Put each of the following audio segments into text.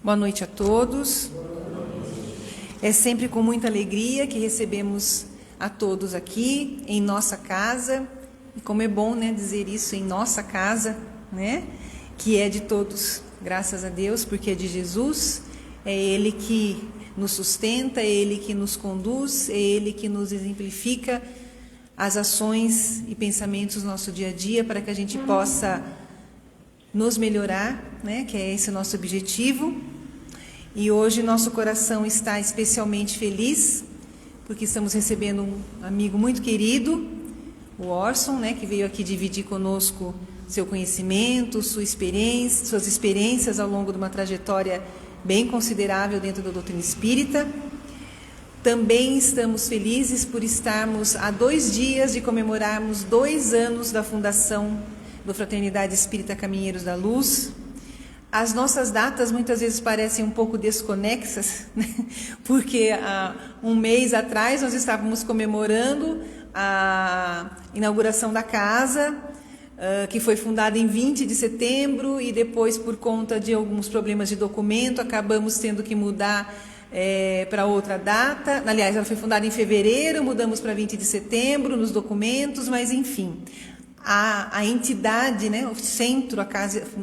Boa noite a todos. É sempre com muita alegria que recebemos a todos aqui em nossa casa. E como é bom, né, dizer isso, em nossa casa, né? Que é de todos, graças a Deus, porque é de Jesus. É Ele que nos sustenta, é Ele que nos conduz, é Ele que nos exemplifica as ações e pensamentos do nosso dia a dia para que a gente possa nos melhorar, né? Que é esse o nosso objetivo. E hoje nosso coração está especialmente feliz, porque estamos recebendo um amigo muito querido, o Orson, né? Que veio aqui dividir conosco seu conhecimento, suas experiências ao longo de uma trajetória bem considerável dentro da doutrina espírita. Também estamos felizes por estarmos há 2 dias de comemorarmos 2 anos da fundação do Fraternidade Espírita Caminheiros da Luz. As nossas datas muitas vezes parecem um pouco desconexas, né? Porque há um mês atrás nós estávamos comemorando a inauguração da casa, que foi fundada em 20 de setembro e depois, por conta de alguns problemas de documento, acabamos tendo que mudar para outra data. Aliás, ela foi fundada em fevereiro, mudamos para 20 de setembro nos documentos, mas enfim... A entidade, né, o centro, a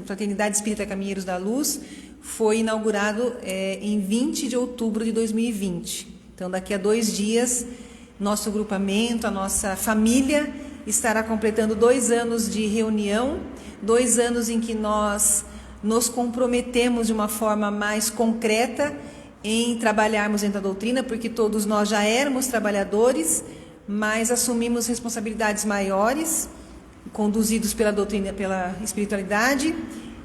Fraternidade Espírita Caminheiros da Luz, foi inaugurado em 20 de outubro de 2020. Então, daqui a 2 dias, nosso grupamento, a nossa família, estará completando 2 anos de reunião, 2 anos em que nós nos comprometemos de uma forma mais concreta em trabalharmos dentro da doutrina, porque todos nós já éramos trabalhadores, mas assumimos responsabilidades maiores, conduzidos pela doutrina, pela espiritualidade,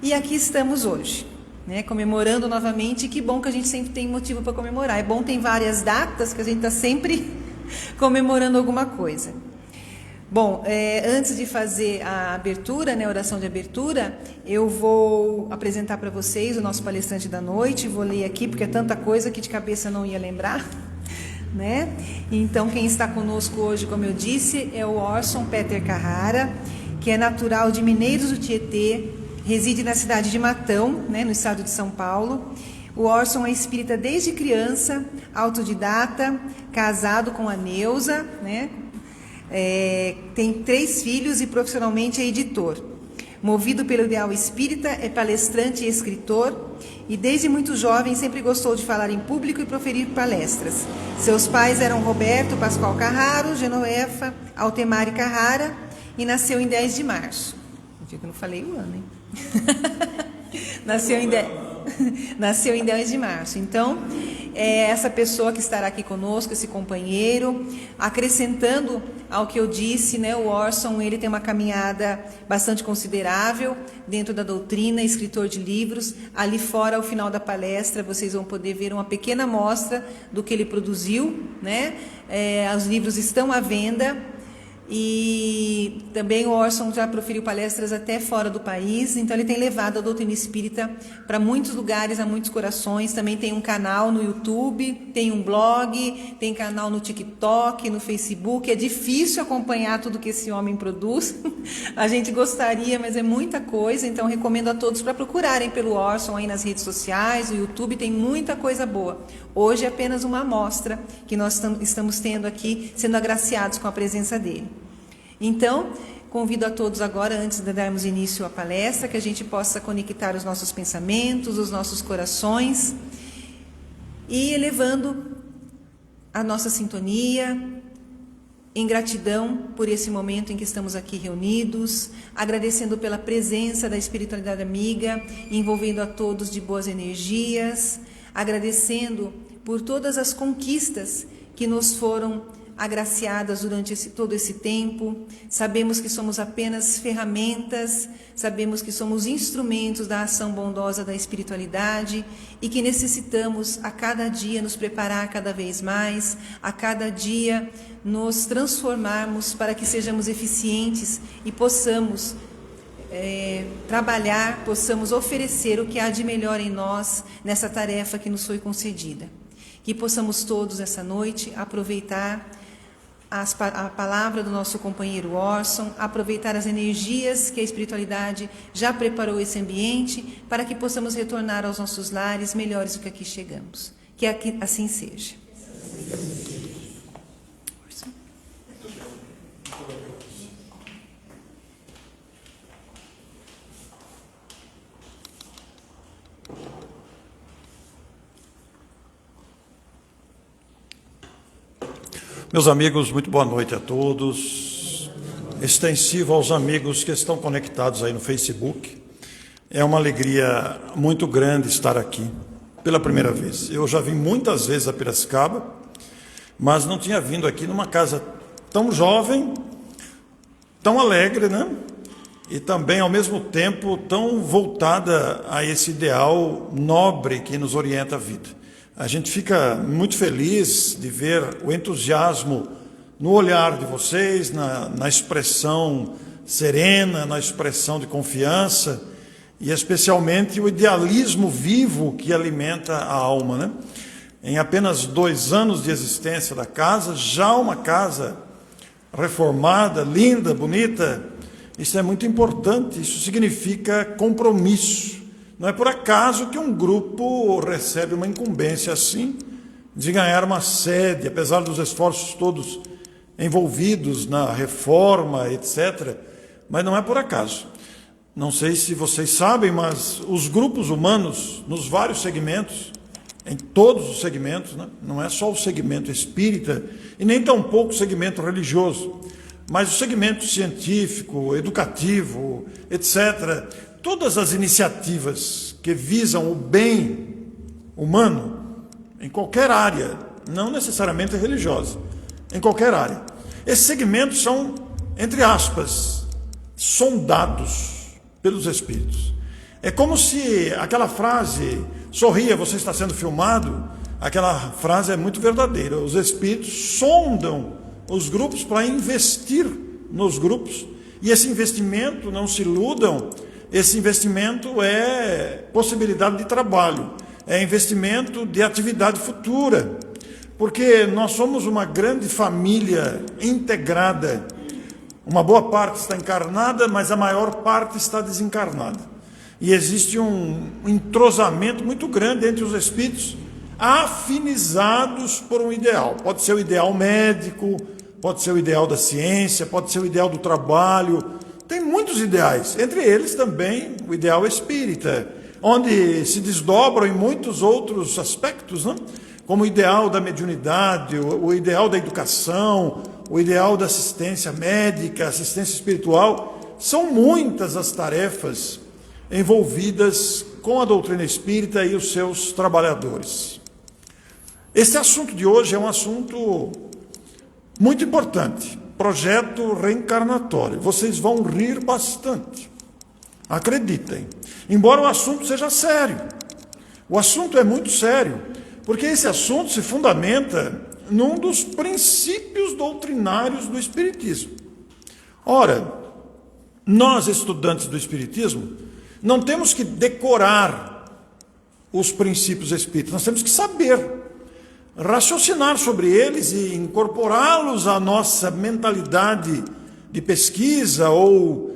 e aqui estamos hoje, né, comemorando novamente. Que bom que a gente sempre tem motivo para comemorar. É bom ter várias datas que a gente está sempre comemorando alguma coisa. Bom, antes de fazer a abertura, né, a oração de abertura, eu vou apresentar para vocês o nosso palestrante da noite. Vou ler aqui porque é tanta coisa que de cabeça não ia lembrar, né? Então, quem está conosco hoje, como eu disse, é o Orson Peter Carrara, que é natural de Mineiros do Tietê, reside na cidade de Matão, né, no estado de São Paulo. O Orson é espírita desde criança, autodidata, casado com a Neuza, né? Tem 3 filhos e profissionalmente é editor. Movido pelo ideal espírita, é palestrante e escritor, e desde muito jovem sempre gostou de falar em público e proferir palestras. Seus pais eram Roberto Pascoal Carraro, Genovefa Altemari Carrara, e nasceu em 10 de março. Eu não falei o ano, hein? Nasceu em 10 de março. Então, é essa pessoa que estará aqui conosco, esse companheiro, acrescentando ao que eu disse, né, o Orson, ele tem uma caminhada bastante considerável dentro da doutrina, escritor de livros. Ali fora, ao final da palestra, vocês vão poder ver uma pequena amostra do que ele produziu, né? Os livros estão à venda. E também o Orson já proferiu palestras até fora do país, então ele tem levado a doutrina espírita para muitos lugares, a muitos corações. Também tem um canal no YouTube, tem um blog, tem canal no TikTok, no Facebook. É difícil acompanhar tudo que esse homem produz. A gente gostaria, mas é muita coisa, então recomendo a todos para procurarem pelo Orson aí nas redes sociais, no YouTube, tem muita coisa boa. Hoje é apenas uma amostra que nós estamos tendo aqui, sendo agraciados com a presença dele. Então, convido a todos agora, antes de darmos início à palestra, que a gente possa conectar os nossos pensamentos, os nossos corações, e elevando a nossa sintonia, em gratidão por esse momento em que estamos aqui reunidos, agradecendo pela presença da espiritualidade amiga, envolvendo a todos de boas energias, agradecendo por todas as conquistas que nos foram agraciadas durante todo esse tempo. Sabemos que somos apenas ferramentas, sabemos que somos instrumentos da ação bondosa da espiritualidade e que necessitamos a cada dia nos preparar cada vez mais, a cada dia nos transformarmos para que sejamos eficientes e possamos trabalhar, possamos oferecer o que há de melhor em nós nessa tarefa que nos foi concedida. Que possamos todos essa noite aproveitar a palavra do nosso companheiro Orson, aproveitar as energias que a espiritualidade já preparou esse ambiente para que possamos retornar aos nossos lares melhores do que aqui chegamos. Que assim seja. Meus amigos, muito boa noite a todos. Extensivo aos amigos que estão conectados aí no Facebook. É uma alegria muito grande estar aqui pela primeira vez. Eu já vim muitas vezes a Piracicaba, mas não tinha vindo aqui numa casa tão jovem, tão alegre, né? E também, ao mesmo tempo, tão voltada a esse ideal nobre que nos orienta a vida. A gente fica muito feliz de ver o entusiasmo no olhar de vocês, na expressão serena, na expressão de confiança e especialmente o idealismo vivo que alimenta a alma, né? Em apenas 2 anos de existência da casa, já uma casa reformada, linda, bonita, isso é muito importante, isso significa compromisso. Não é por acaso que um grupo recebe uma incumbência assim, de ganhar uma sede, apesar dos esforços todos envolvidos na reforma, etc. Mas não é por acaso. Não sei se vocês sabem, mas os grupos humanos, nos vários segmentos, em todos os segmentos, né? Não é só o segmento espírita, e nem tampouco o segmento religioso, mas o segmento científico, educativo, etc., todas as iniciativas que visam o bem humano, em qualquer área, não necessariamente religiosa, em qualquer área. Esses segmentos são, entre aspas, sondados pelos espíritos. É como se aquela frase, sorria, você está sendo filmado, aquela frase é muito verdadeira. Os espíritos sondam os grupos para investir nos grupos, e esse investimento, não se iludam, esse investimento é possibilidade de trabalho, é investimento de atividade futura, porque nós somos uma grande família integrada. Uma boa parte está encarnada, mas a maior parte está desencarnada. E existe um entrosamento muito grande entre os espíritos afinizados por um ideal. Pode ser o ideal médico, pode ser o ideal da ciência, pode ser o ideal do trabalho. Tem muitos ideais, entre eles também o ideal espírita, onde se desdobram em muitos outros aspectos, né? Como o ideal da mediunidade, o ideal da educação, o ideal da assistência médica, assistência espiritual. São muitas as tarefas envolvidas com a doutrina espírita e os seus trabalhadores. Esse assunto de hoje é um assunto muito importante. Projeto reencarnatório. Vocês vão rir bastante. Acreditem. Embora o assunto seja sério. O assunto é muito sério, porque esse assunto se fundamenta num dos princípios doutrinários do Espiritismo. Ora, nós, estudantes do Espiritismo, não temos que decorar os princípios espíritas, nós temos que saber, raciocinar sobre eles e incorporá-los à nossa mentalidade de pesquisa ou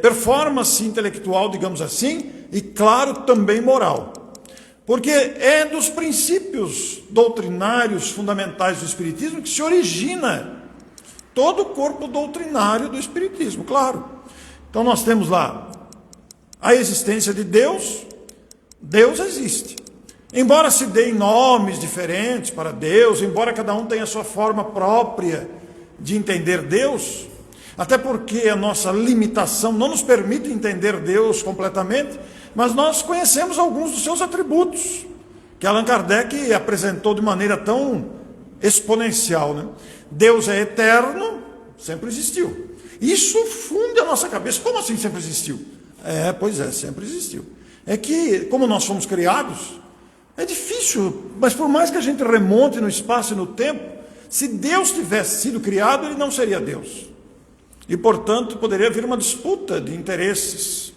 performance intelectual, digamos assim, e, claro, também moral. Porque é dos princípios doutrinários fundamentais do Espiritismo que se origina todo o corpo doutrinário do Espiritismo, claro. Então nós temos lá a existência de Deus. Deus existe. Embora se deem nomes diferentes para Deus, embora cada um tenha a sua forma própria de entender Deus, até porque a nossa limitação não nos permite entender Deus completamente, mas nós conhecemos alguns dos seus atributos, que Allan Kardec apresentou de maneira tão exponencial, né? Deus é eterno, sempre existiu. Isso funde a nossa cabeça. Como assim sempre existiu? Pois é, sempre existiu. É que, como nós fomos criados, é difícil, mas por mais que a gente remonte no espaço e no tempo, se Deus tivesse sido criado, ele não seria Deus. E, portanto, poderia haver uma disputa de interesses.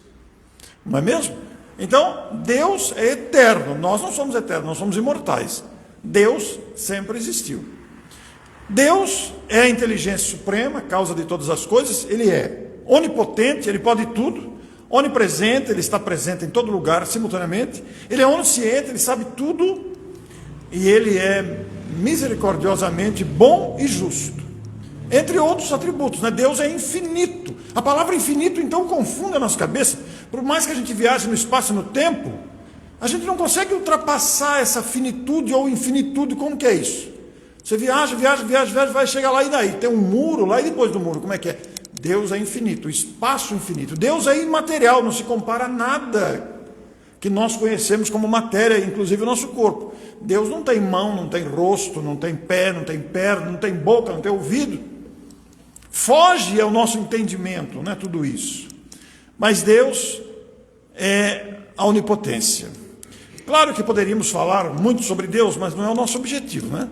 Não é mesmo? Então, Deus é eterno. Nós não somos eternos, nós somos imortais. Deus sempre existiu. Deus é a inteligência suprema, causa de todas as coisas. Ele é onipotente, ele pode tudo. Onipresente, ele está presente em todo lugar simultaneamente. Ele é onisciente, ele sabe tudo. E ele é misericordiosamente bom e justo, entre outros atributos, né? Deus é infinito. A palavra infinito então confunde a nossa cabeça. Por mais que a gente viaje no espaço e no tempo, a gente não consegue ultrapassar essa finitude ou infinitude. Como que é isso? Você viaja, vai chegar lá, e daí? Tem um muro lá, e depois do muro, como é que é? Deus é infinito, o espaço infinito. Deus é imaterial, não se compara a nada que nós conhecemos como matéria, inclusive o nosso corpo. Deus não tem mão, não tem rosto, não tem pé, não tem perna, não tem boca, não tem ouvido. Foge ao nosso entendimento, né, tudo isso. Mas Deus é a onipotência. Claro que poderíamos falar muito sobre Deus, mas não é o nosso objetivo, né?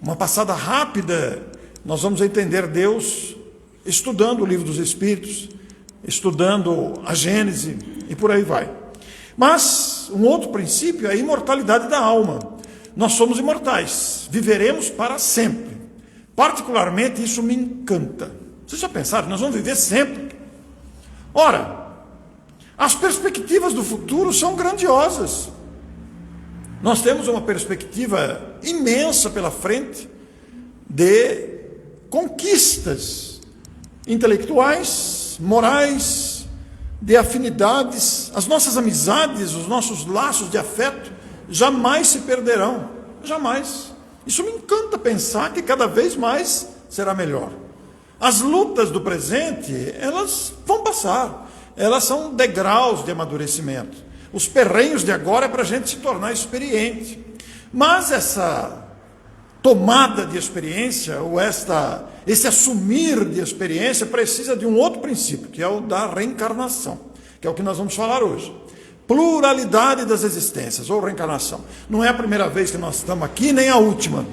Uma passada rápida, nós vamos entender Deus estudando o livro dos Espíritos, estudando a Gênese e por aí vai. Mas um outro princípio é a imortalidade da alma. Nós somos imortais, viveremos para sempre. Particularmente isso me encanta. Vocês já pensaram? Nós vamos viver sempre. Ora, as perspectivas do futuro são grandiosas. Nós temos uma perspectiva imensa pela frente de conquistas intelectuais, morais, de afinidades. As nossas amizades, os nossos laços de afeto jamais se perderão, jamais. Isso me encanta pensar que cada vez mais será melhor. As lutas do presente, elas vão passar, elas são degraus de amadurecimento. Os perrenhos de agora é para a gente se tornar experiente. Mas essa tomada de experiência, ou esse assumir de experiência, precisa de um outro princípio, que é o da reencarnação, que é o que nós vamos falar hoje. Pluralidade das existências, ou reencarnação. Não é a primeira vez que nós estamos aqui, nem a última.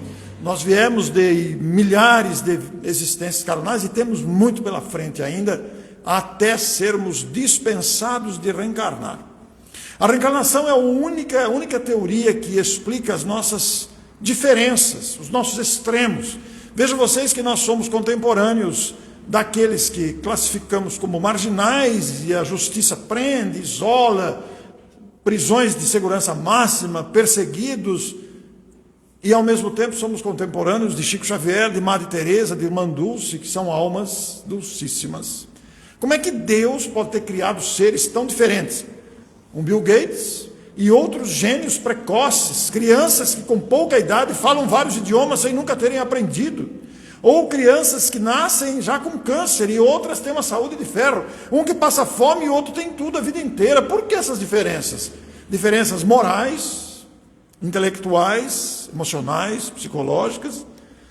Nós viemos de milhares de existências carnais e temos muito pela frente ainda, até sermos dispensados de reencarnar. A reencarnação é a única teoria que explica as nossas diferenças, os nossos extremos. Vejam vocês que nós somos contemporâneos daqueles que classificamos como marginais e a justiça prende, isola, prisões de segurança máxima, perseguidos, e ao mesmo tempo somos contemporâneos de Chico Xavier, de Madre Teresa, de Irmã Dulce, que são almas dulcíssimas. Como é que Deus pode ter criado seres tão diferentes? Um Bill Gates e outros gênios precoces, crianças que com pouca idade falam vários idiomas sem nunca terem aprendido, ou crianças que nascem já com câncer e outras têm uma saúde de ferro, um que passa fome e outro tem tudo a vida inteira. Por que essas diferenças? Diferenças morais, intelectuais, emocionais, psicológicas.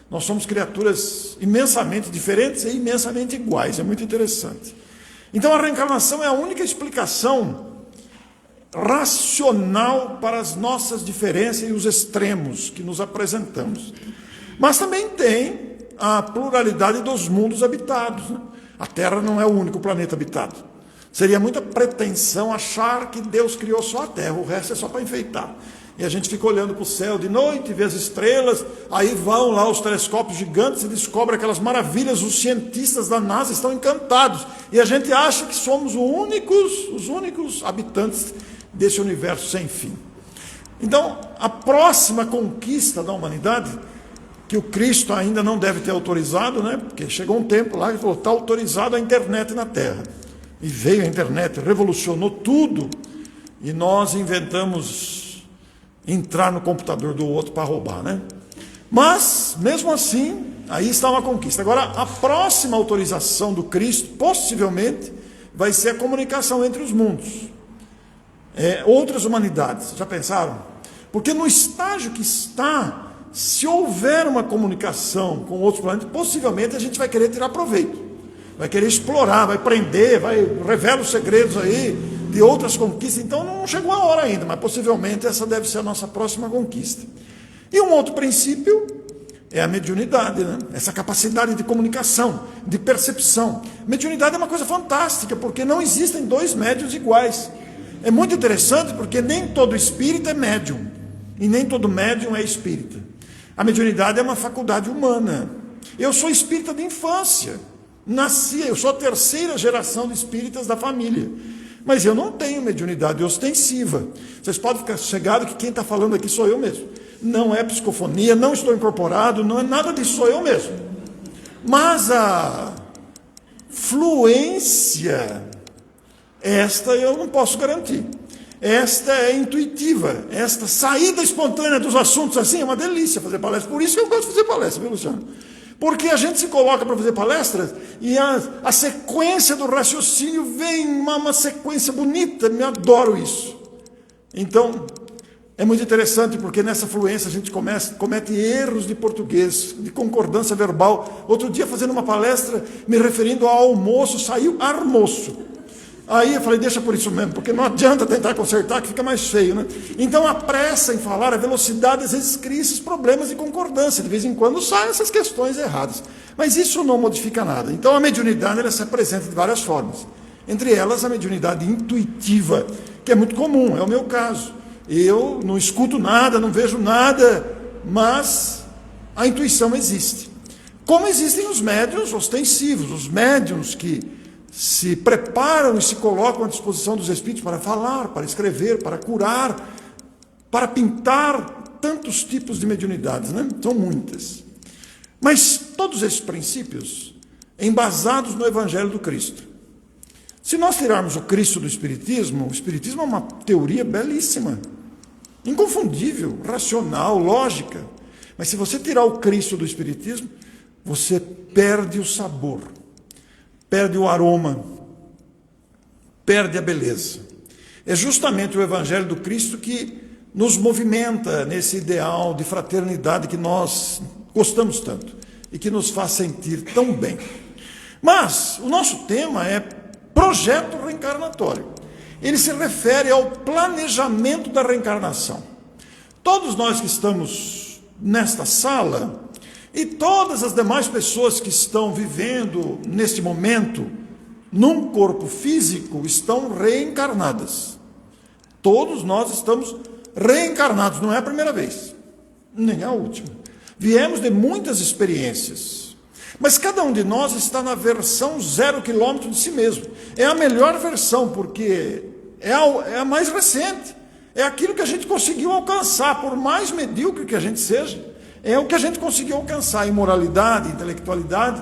Nós somos criaturas imensamente diferentes e imensamente iguais, é muito interessante. Então a reencarnação é a única explicação racional para as nossas diferenças e os extremos que nos apresentamos. Mas também tem a pluralidade dos mundos habitados, né? A Terra não é o único planeta habitado. Seria muita pretensão achar que Deus criou só a Terra, o resto é só para enfeitar. E a gente fica olhando para o céu de noite, vê as estrelas, aí vão lá os telescópios gigantes e descobrem aquelas maravilhas, os cientistas da NASA estão encantados. E a gente acha que somos os únicos habitantes desse universo sem fim. Então, a próxima conquista da humanidade, que o Cristo ainda não deve ter autorizado, né? Porque chegou um tempo lá que falou, está autorizado a internet na Terra. E veio a internet, revolucionou tudo, e nós inventamos entrar no computador do outro para roubar, né? Mas, mesmo assim, aí está uma conquista. Agora, a próxima autorização do Cristo, possivelmente, vai ser a comunicação entre os mundos. Outras humanidades, já pensaram? Porque no estágio que está, se houver uma comunicação com outros planetas, possivelmente a gente vai querer tirar proveito, vai querer explorar, vai prender, revela os segredos aí de outras conquistas. Então não chegou a hora ainda, mas possivelmente essa deve ser a nossa próxima conquista. E um outro princípio é a mediunidade, né? Essa capacidade de comunicação, de percepção. Mediunidade é uma coisa fantástica, porque não existem dois médiuns iguais. É muito interessante porque nem todo espírita é médium, e nem todo médium é espírita. A mediunidade é uma faculdade humana, Eu sou espírita de infância. Eu sou a terceira geração de espíritas da família. Mas eu não tenho mediunidade ostensiva. Vocês podem ficar sossegados que quem está falando aqui sou eu mesmo. Não é psicofonia, não estou incorporado, não é nada disso, sou eu mesmo. Mas a fluência, esta eu não posso garantir. Esta é intuitiva, esta saída espontânea dos assuntos assim é uma delícia fazer palestra. Por isso que eu gosto de fazer palestra, viu, Luciano? Porque a gente se coloca para fazer palestras e a sequência do raciocínio vem uma sequência bonita, me adoro isso. Então, é muito interessante porque nessa fluência a gente comete erros de português, de concordância verbal. Outro dia, fazendo uma palestra, me referindo ao almoço, saiu armoço. Aí eu falei, deixa por isso mesmo, porque não adianta tentar consertar, que fica mais feio, né? Então a pressa em falar, a velocidade, às vezes cria esses problemas de concordância. De vez em quando saem essas questões erradas. Mas isso não modifica nada. Então a mediunidade, ela se apresenta de várias formas. Entre elas, a mediunidade intuitiva, que é muito comum, é o meu caso. Eu não escuto nada, não vejo nada, mas a intuição existe. Como existem os médiuns ostensivos, os médiuns que se preparam e se colocam à disposição dos espíritos para falar, para escrever, para curar, para pintar tantos tipos de mediunidades, né? São muitas. Mas todos esses princípios embasados no Evangelho do Cristo. Se nós tirarmos o Cristo do Espiritismo, o Espiritismo é uma teoria belíssima, inconfundível, racional, lógica. Mas se você tirar o Cristo do Espiritismo, você perde o sabor. Perde o aroma, perde a beleza. É justamente o Evangelho do Cristo que nos movimenta nesse ideal de fraternidade que nós gostamos tanto e que nos faz sentir tão bem. Mas o nosso tema é projeto reencarnatório. Ele se refere ao planejamento da reencarnação. Todos nós que estamos nesta sala e todas as demais pessoas que estão vivendo neste momento num corpo físico estão reencarnadas. Todos nós estamos reencarnados, não é a primeira vez, nem a última. Viemos de muitas experiências, mas cada um de nós está na versão 0 quilômetro de si mesmo. É a melhor versão, porque é a mais recente, é aquilo que a gente conseguiu alcançar, por mais medíocre que a gente seja. É o que a gente conseguiu alcançar em moralidade, intelectualidade,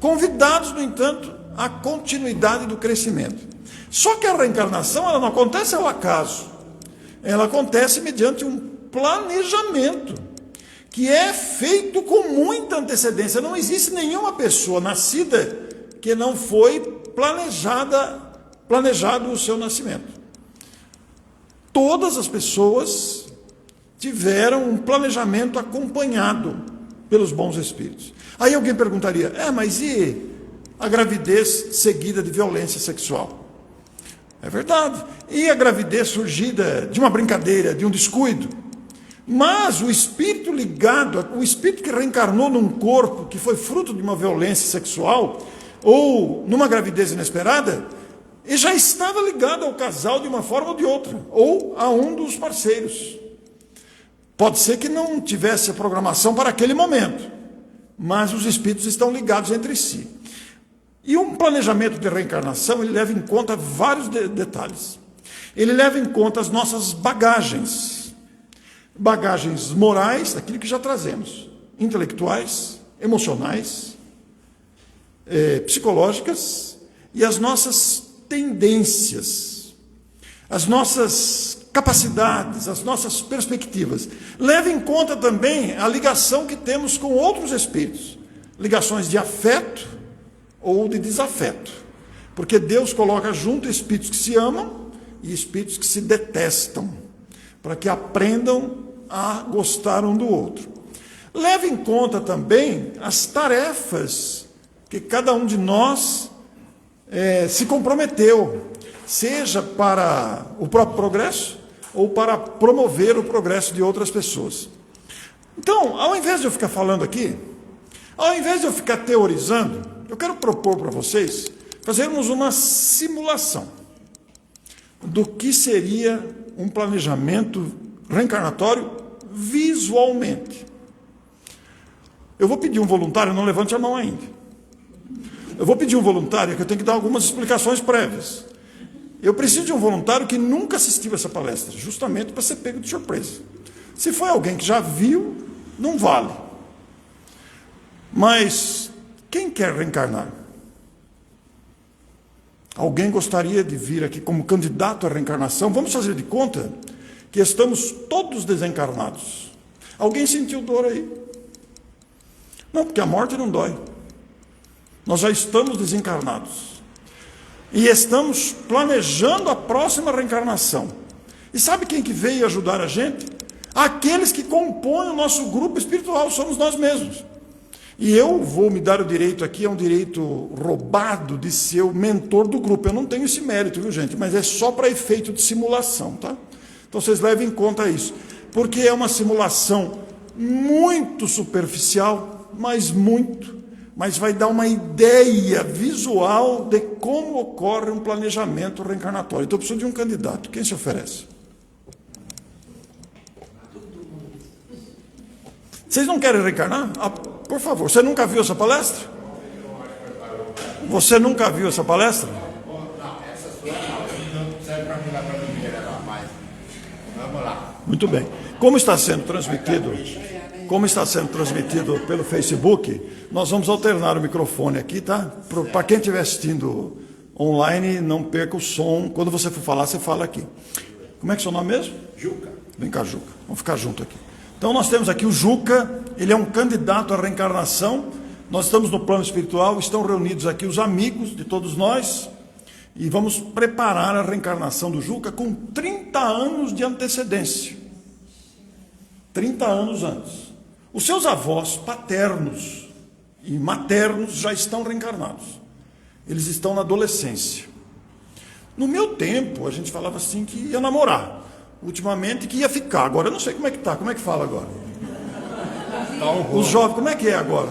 convidados, no entanto, à continuidade do crescimento. Só que a reencarnação, ela não acontece ao acaso. Ela acontece mediante um planejamento, que é feito com muita antecedência. Não existe nenhuma pessoa nascida que não foi planejado o seu nascimento. Todas as pessoas tiveram um planejamento acompanhado pelos bons espíritos. Aí alguém perguntaria, mas e a gravidez seguida de violência sexual? É verdade. E a gravidez surgida de uma brincadeira, de um descuido? Mas o espírito o espírito que reencarnou num corpo que foi fruto de uma violência sexual, ou numa gravidez inesperada, ele já estava ligado ao casal de uma forma ou de outra, ou a um dos parceiros. Pode ser que não tivesse a programação para aquele momento, mas os espíritos estão ligados entre si. E um planejamento de reencarnação, ele leva em conta vários detalhes. Ele leva em conta as nossas bagagens morais, daquilo que já trazemos, intelectuais, emocionais, psicológicas, e as nossas tendências, as nossas capacidades, as nossas perspectivas. Leve em conta também a ligação que temos com outros espíritos, ligações de afeto ou de desafeto, porque Deus coloca junto espíritos que se amam e espíritos que se detestam, para que aprendam a gostar um do outro. Leve em conta também as tarefas que cada um de nós se comprometeu, seja para o próprio progresso ou para promover o progresso de outras pessoas. Então, ao invés de eu ficar falando aqui, ao invés de eu ficar teorizando, eu quero propor para vocês fazermos uma simulação do que seria um planejamento reencarnatório visualmente. Eu vou pedir um voluntário, não levante a mão ainda. Eu vou pedir um voluntário que eu tenho que dar algumas explicações prévias. Eu preciso de um voluntário que nunca assistiu essa palestra, justamente para ser pego de surpresa. Se foi alguém que já viu, não vale. Mas quem quer reencarnar? Alguém gostaria de vir aqui como candidato à reencarnação? Vamos fazer de conta que estamos todos desencarnados. Alguém sentiu dor aí? Não, porque a morte não dói. Nós já estamos desencarnados. E estamos planejando a próxima reencarnação. E sabe quem que veio ajudar a gente? Aqueles que compõem o nosso grupo espiritual, somos nós mesmos. E eu vou me dar o direito aqui, é um direito roubado de ser o mentor do grupo. Eu não tenho esse mérito, viu, gente? Mas é só para efeito de simulação, tá? Então vocês levem em conta isso. Porque é uma simulação muito superficial, mas vai dar uma ideia visual de como ocorre um planejamento reencarnatório. Então eu preciso de um candidato. Quem se oferece? Vocês não querem reencarnar? Ah, por favor, você nunca viu essa palestra? Você nunca viu essa palestra? Não, essa sua não serve para mim lá para a primeira, não, mas vamos lá. Muito bem. Como está sendo transmitido pelo Facebook, nós vamos alternar o microfone aqui, tá? Para quem estiver assistindo online, não perca o som. Quando você for falar, você fala aqui. Como é que é o seu nome mesmo? Juca. Vem cá, Juca. Vamos ficar junto aqui. Então nós temos aqui o Juca, ele é um candidato à reencarnação. Nós estamos no plano espiritual, estão reunidos aqui os amigos de todos nós e vamos preparar a reencarnação do Juca com 30 anos de antecedência. 30 anos antes. Os seus avós paternos e maternos já estão reencarnados. Eles estão na adolescência. No meu tempo, a gente falava assim que ia namorar. Ultimamente que ia ficar. Agora eu não sei como é que tá. Como é que fala agora? Os jovens, como é que é agora?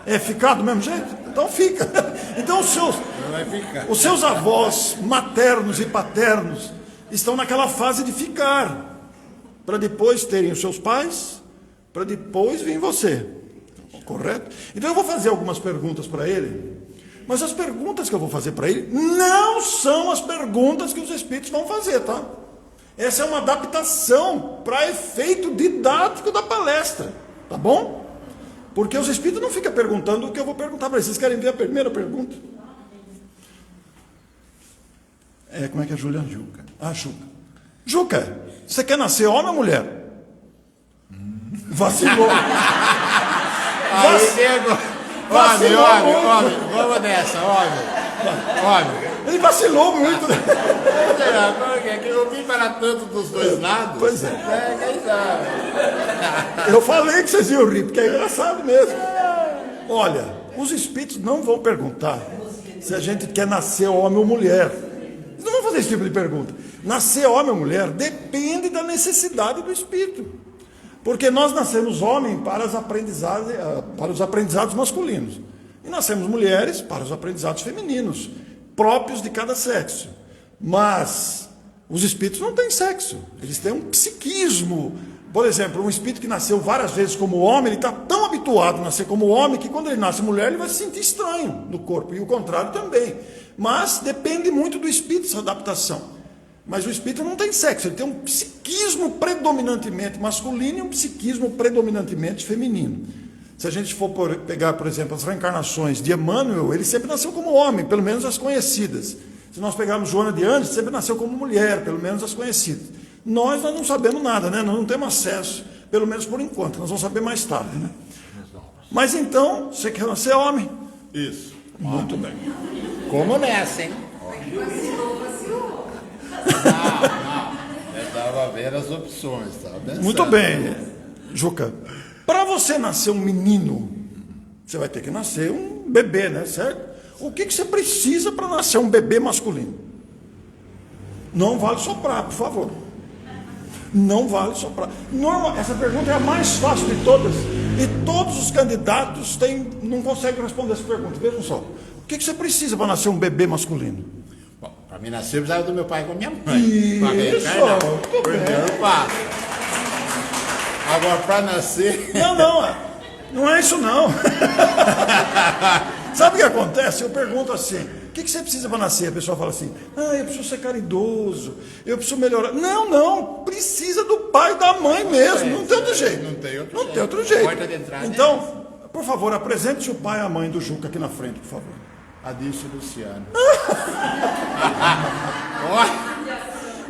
É ficar do mesmo jeito? Então fica. Então os seus avós maternos e paternos estão naquela fase de ficar, para depois terem os seus pais, para depois vir você. Correto? Então eu vou fazer algumas perguntas para ele, mas as perguntas que eu vou fazer para ele não são as perguntas que os espíritos vão fazer, tá? Essa é uma adaptação para efeito didático da palestra, tá bom? Porque os espíritos não ficam perguntando o que eu vou perguntar para eles. Vocês querem ver a primeira pergunta? Como é que é, Júlia? Juca. Ah, Juca. Juca, você quer nascer homem ou mulher? Vacilou. Aí, nego. Homem, vamos nessa, homem. Ele vacilou muito. Eu vim para tanto dos dois lados. Pois é. Quem sabe? Eu falei que vocês iam rir, porque é engraçado mesmo. Olha, os espíritos não vão perguntar se a gente quer nascer homem ou mulher. Eles não vão fazer esse tipo de pergunta. Nascer homem ou mulher depende da necessidade do espírito. Porque nós nascemos homem para os aprendizados masculinos. E nascemos mulheres para os aprendizados femininos, próprios de cada sexo. Mas os espíritos não têm sexo. Eles têm um psiquismo. Por exemplo, um espírito que nasceu várias vezes como homem, ele está tão habituado a nascer como homem, que quando ele nasce mulher, ele vai se sentir estranho no corpo. E o contrário também. Mas depende muito do espírito, essa adaptação. Mas o espírito não tem sexo, ele tem um psiquismo predominantemente masculino e um psiquismo predominantemente feminino. Se a gente for pegar, por exemplo, as reencarnações de Emmanuel, ele sempre nasceu como homem, pelo menos as conhecidas. Se nós pegarmos Joana de Anjos, sempre nasceu como mulher, pelo menos as conhecidas. Nós não sabemos nada, né? Nós não temos acesso, pelo menos por enquanto, nós vamos saber mais tarde, né? Mas então, você quer nascer homem? Isso. Muito bem. Como nessa, hein? Não. Eu estava vendo as opções. Muito bem, Juca. Para você nascer um menino, você vai ter que nascer um bebê, né? Certo? O que você precisa para nascer um bebê masculino? Não vale soprar, por favor. Não vale soprar. Essa pergunta é a mais fácil de todas. E todos os candidatos não conseguem responder essa pergunta. Vejam só. O que você precisa para nascer um bebê masculino? Bom, para mim nascer, eu precisava do meu pai com a minha mãe. Isso. Primeiro passo. Agora, para nascer... Não. Não é isso não. Sabe o que acontece? Eu pergunto assim, o que você precisa para nascer? A pessoa fala assim, eu preciso ser caridoso, eu preciso melhorar. Não, precisa do pai e da mãe mesmo, não tem outro jeito. Não tem outro jeito. Porta de entrada Então, por favor, apresente o pai e a mãe do Juca aqui na frente, por favor. Adilson e Luciano.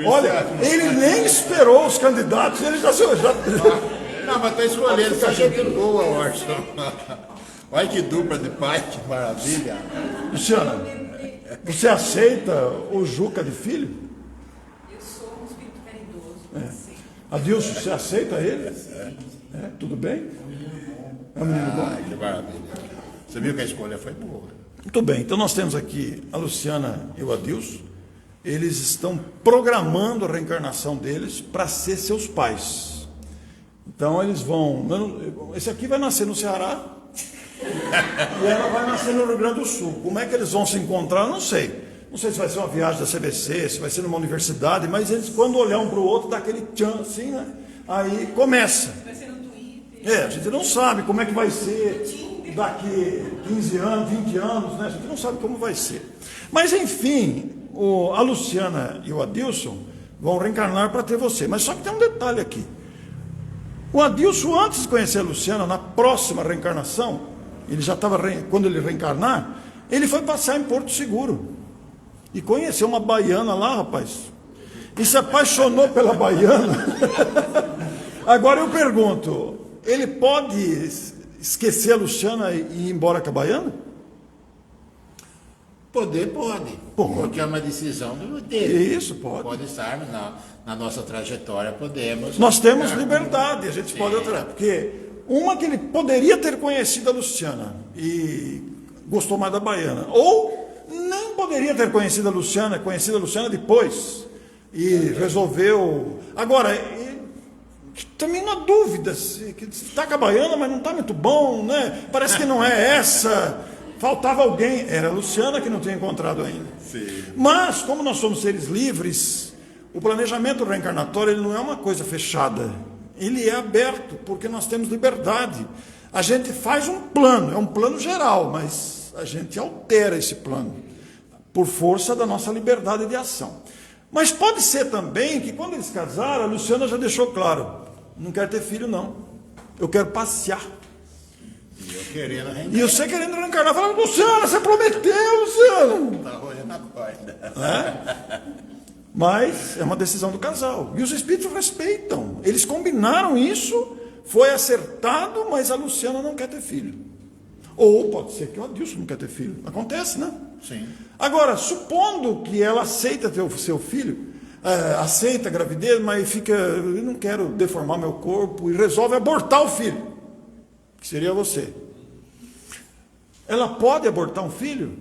Olha, ele nem esperou os candidatos, ele já... Não, mas tá escolhendo, só gente boa, Orson. Olha que dupla de pai, que maravilha. Luciana, você aceita o Juca de filho? Eu sou um espírito caridoso. Adilson, você aceita ele? Tudo bem? É um menino bom? Ai, que maravilha. Você viu que a escolha foi boa. Muito bem, então nós temos aqui a Luciana e o Adilson. Eles estão programando a reencarnação deles para ser seus pais. Então eles vão... Esse aqui vai nascer no Ceará e ela vai nascer no Rio Grande do Sul. Como é que eles vão se encontrar? Eu não sei. Não sei se vai ser uma viagem da CBC, se vai ser numa universidade, mas eles, quando olhar um para o outro, dá aquele tchan assim, né? Aí começa. Vai ser no Twitter. A gente não sabe como é que vai ser daqui 15 anos, 20 anos, né? A gente não sabe como vai ser. Mas, enfim, a Luciana e o Adilson vão reencarnar para ter você. Mas só que tem um detalhe aqui. O Adilson, antes de conhecer a Luciana, na próxima reencarnação, ele já estava, quando ele reencarnar, ele foi passar em Porto Seguro. E conheceu uma baiana lá, rapaz. E se apaixonou pela baiana. Agora eu pergunto, ele pode esquecer a Luciana e ir embora com a baiana? Poder pode, porque é uma decisão dele. Isso, pode. Pode estar na nossa trajetória, podemos. Nós temos liberdade, a gente pode alterar. Porque uma que ele poderia ter conhecido a Luciana e gostou mais da baiana. Ou nem poderia ter conhecido a Luciana depois e resolveu. Agora, também na dúvida, que está com a baiana, mas não está muito bom, né? Parece que não é essa. Faltava alguém, era a Luciana que não tinha encontrado ainda. Sim. Mas, como nós somos seres livres, o planejamento reencarnatório ele não é uma coisa fechada. Ele é aberto, porque nós temos liberdade. A gente faz um plano, é um plano geral, mas a gente altera esse plano, por força da nossa liberdade de ação. Mas pode ser também que quando eles casaram, a Luciana já deixou claro, não quero ter filho não, eu quero passear. E você querendo reencarnar, falando, Luciana, você prometeu, Luciana. Está olhando a corda. Mas é uma decisão do casal. E os espíritos respeitam. Eles combinaram isso, foi acertado, mas a Luciana não quer ter filho. Ou pode ser que o Adilson não quer ter filho. Acontece, né? Sim. Agora, supondo que ela aceita ter o seu filho, aceita a gravidez, mas fica, eu não quero deformar meu corpo, e resolve abortar o filho, que seria você. Ela pode abortar um filho?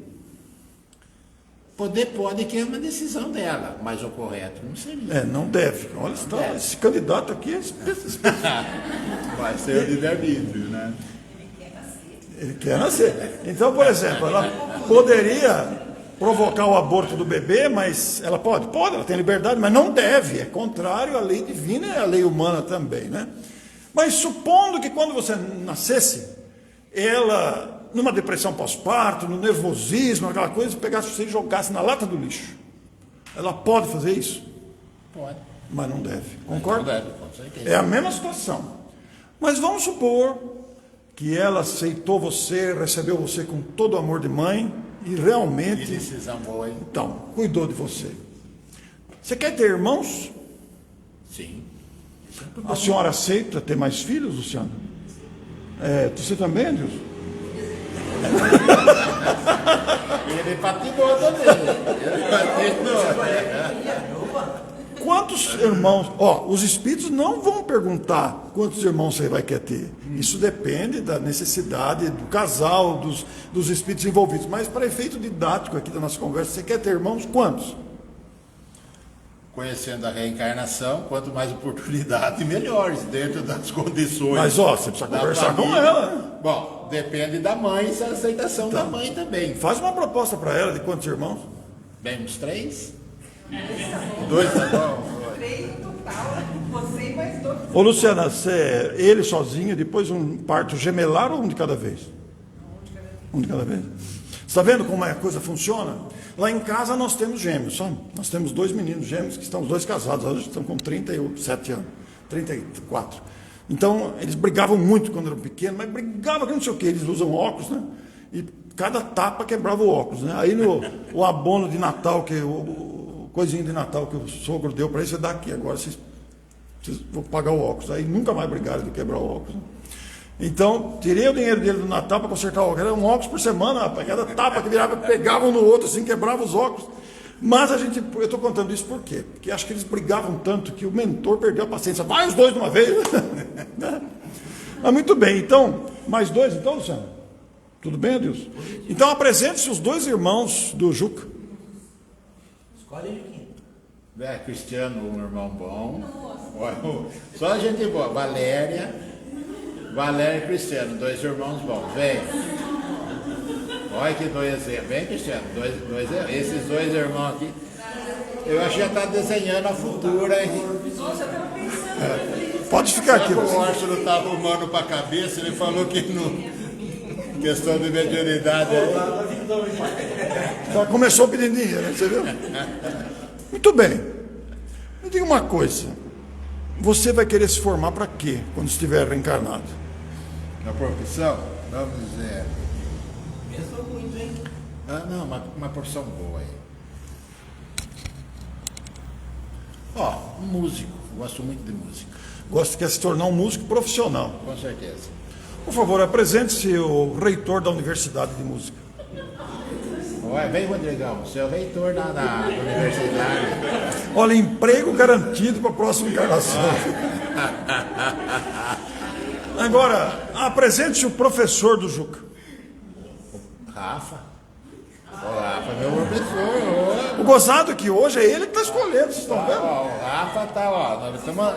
Poder pode, que é uma decisão dela, mas o correto não seria. Não deve. Olha, esse candidato aqui Vai ser o livre-arbítrio, né? Ele quer nascer. Então, por exemplo, ela poderia provocar o aborto do bebê, mas ela pode? Pode, ela tem liberdade, mas não deve. É contrário à lei divina e à lei humana também, né? Mas supondo que quando você nascesse, ela, numa depressão pós-parto, no nervosismo, aquela coisa, pegasse você e jogasse na lata do lixo. Ela pode fazer isso? Pode. Mas não deve. Concorda? Não deve, com certeza. É a mesma situação. Mas vamos supor que ela aceitou você, recebeu você com todo o amor de mãe e realmente... Que decisão boa, hein? Então, cuidou de você. Você quer ter irmãos? Sim. A senhora aceita ter mais filhos, Luciano? Você também, Adilson? Ele patinou também. Quantos irmãos... os espíritos não vão perguntar quantos irmãos você vai querer ter. Isso depende da necessidade do casal, dos espíritos envolvidos. Mas para efeito didático aqui da nossa conversa, você quer ter irmãos? Quantos? Conhecendo a reencarnação, quanto mais oportunidade, melhores, dentro das condições. Mas, você precisa conversar com ela, né? Bom, depende da mãe e a aceitação da mãe também. Faz uma proposta para ela de quantos irmãos? Bem, uns 3? 2 tá bom? sala, você e mais dois. Ô Luciana, ele sozinho, depois um parto gemelar ou um de cada vez? Um de cada vez. Você está vendo como a coisa funciona? Lá em casa nós temos gêmeos, sabe? Nós temos 2 meninos gêmeos que estão os 2 casados, hoje estão com 37 anos, 34. Então, eles brigavam muito quando eram pequenos, mas brigavam que não sei o quê, eles usam óculos, né? E cada tapa quebrava o óculos, né? Aí o abono de Natal, o coisinho de Natal que o sogro deu para eles, você dá aqui, agora vocês vão pagar o óculos. Aí nunca mais brigaram de quebrar o óculos, né? Então, tirei o dinheiro dele do Natal para consertar o óculos. Era um óculos por semana, rapaz. Cada tapa que virava, pegavam no outro, assim, quebrava os óculos. Mas eu estou contando isso por quê? Porque acho que eles brigavam tanto que o mentor perdeu a paciência. Vai os 2 de uma vez. Mas muito bem, então, mais 2 então, Luciano? Tudo bem, Deus? Então apresente-se os 2 irmãos do Juca. Escolhe de quem? Cristiano, um irmão bom. Só gente boa. Valéria e Cristiano, 2 irmãos bons. Vem. Olha que 2 exemplos. Vem, Cristiano. Esses 2 irmãos aqui. Eu acho que já está desenhando a futura. Pode ficar aqui. O Orson não está arrumando para a cabeça, ele falou que não. Questão de mediunidade aí. Já começou pedindo dinheiro, né? Você viu? Muito bem. Me diga uma coisa. Você vai querer se formar para quê quando estiver reencarnado? Na profissão? Vamos dizer. Pensou muito, hein? Não, uma profissão boa aí. Músico. Gosto muito de música. Quer se tornar um músico profissional. Com certeza. Por favor, apresente-se o reitor da Universidade de Música. Vem, Rodrigão, seu reitor da universidade. Olha, emprego garantido para a próxima encarnação. Agora, apresente-se o professor do Juca. Rafa. Rafa, meu professor. O gozado é que hoje é ele que está escolhendo, vocês estão vendo? O Rafa nós estamos...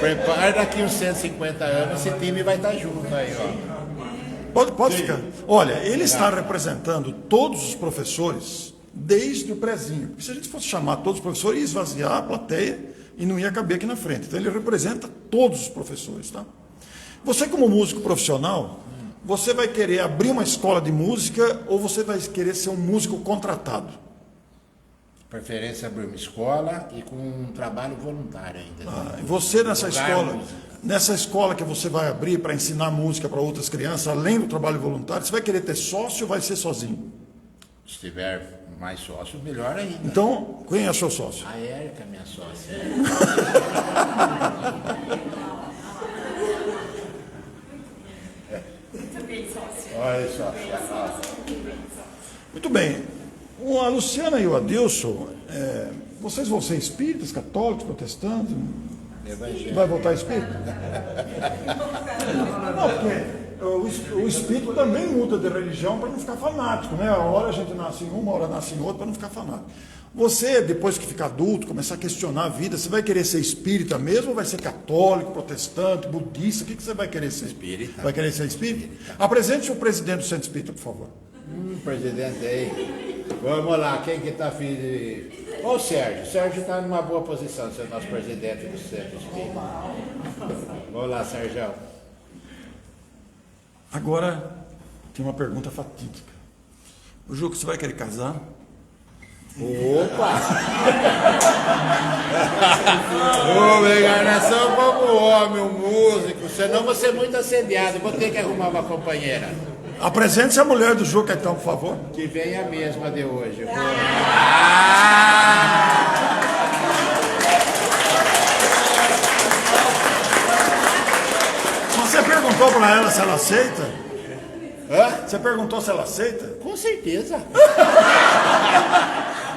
Prepara daqui uns 150 anos, esse time vai estar junto aí, Pode ficar. Olha, ele está representando todos os professores desde o prezinho. Porque se a gente fosse chamar todos os professores, ia esvaziar a plateia e não ia caber aqui na frente. Então ele representa todos os professores, tá? Você como músico profissional, você vai querer abrir uma escola de música ou você vai querer ser um músico contratado? Preferência abrir uma escola e com um trabalho voluntário ainda. E você nessa escola que você vai abrir para ensinar música para outras crianças, além do trabalho voluntário, você vai querer ter sócio ou vai ser sozinho? Se tiver mais sócio, melhor ainda. Então, quem é seu sócio? A Érica, minha sócia. Olha só. Muito bem. A Luciana e o Adilson, vocês vão ser espíritas, católicos, protestantes? Evangelho. Vai voltar espírita? Não, porque o espírito também muda de religião para não ficar fanático, né? A hora a gente nasce em uma, a hora nasce em outra, para não ficar fanático. Você, depois que ficar adulto, começar a questionar a vida, você vai querer ser espírita mesmo ou vai ser católico, protestante, budista? O que você vai querer ser? Espírita. Vai querer ser espírita? Apresente o presidente do Centro Espírita, por favor. Presidente aí. Vamos lá, quem que está afim de... Ô Sérgio, o Sérgio está numa boa posição de ser nosso presidente do Centro Espírita. Vamos lá, Sérgio. Agora, tem uma pergunta fatídica. O Juca, você vai querer casar? Opa! Ô, minha encarnação como homem, um músico, senão vou ser muito assediado, vou ter que arrumar uma companheira. Apresente-se a mulher do Juca, então, por favor. Que vem a mesma de hoje. Você perguntou para ela se ela aceita? Hã? Você perguntou se ela aceita? Com certeza.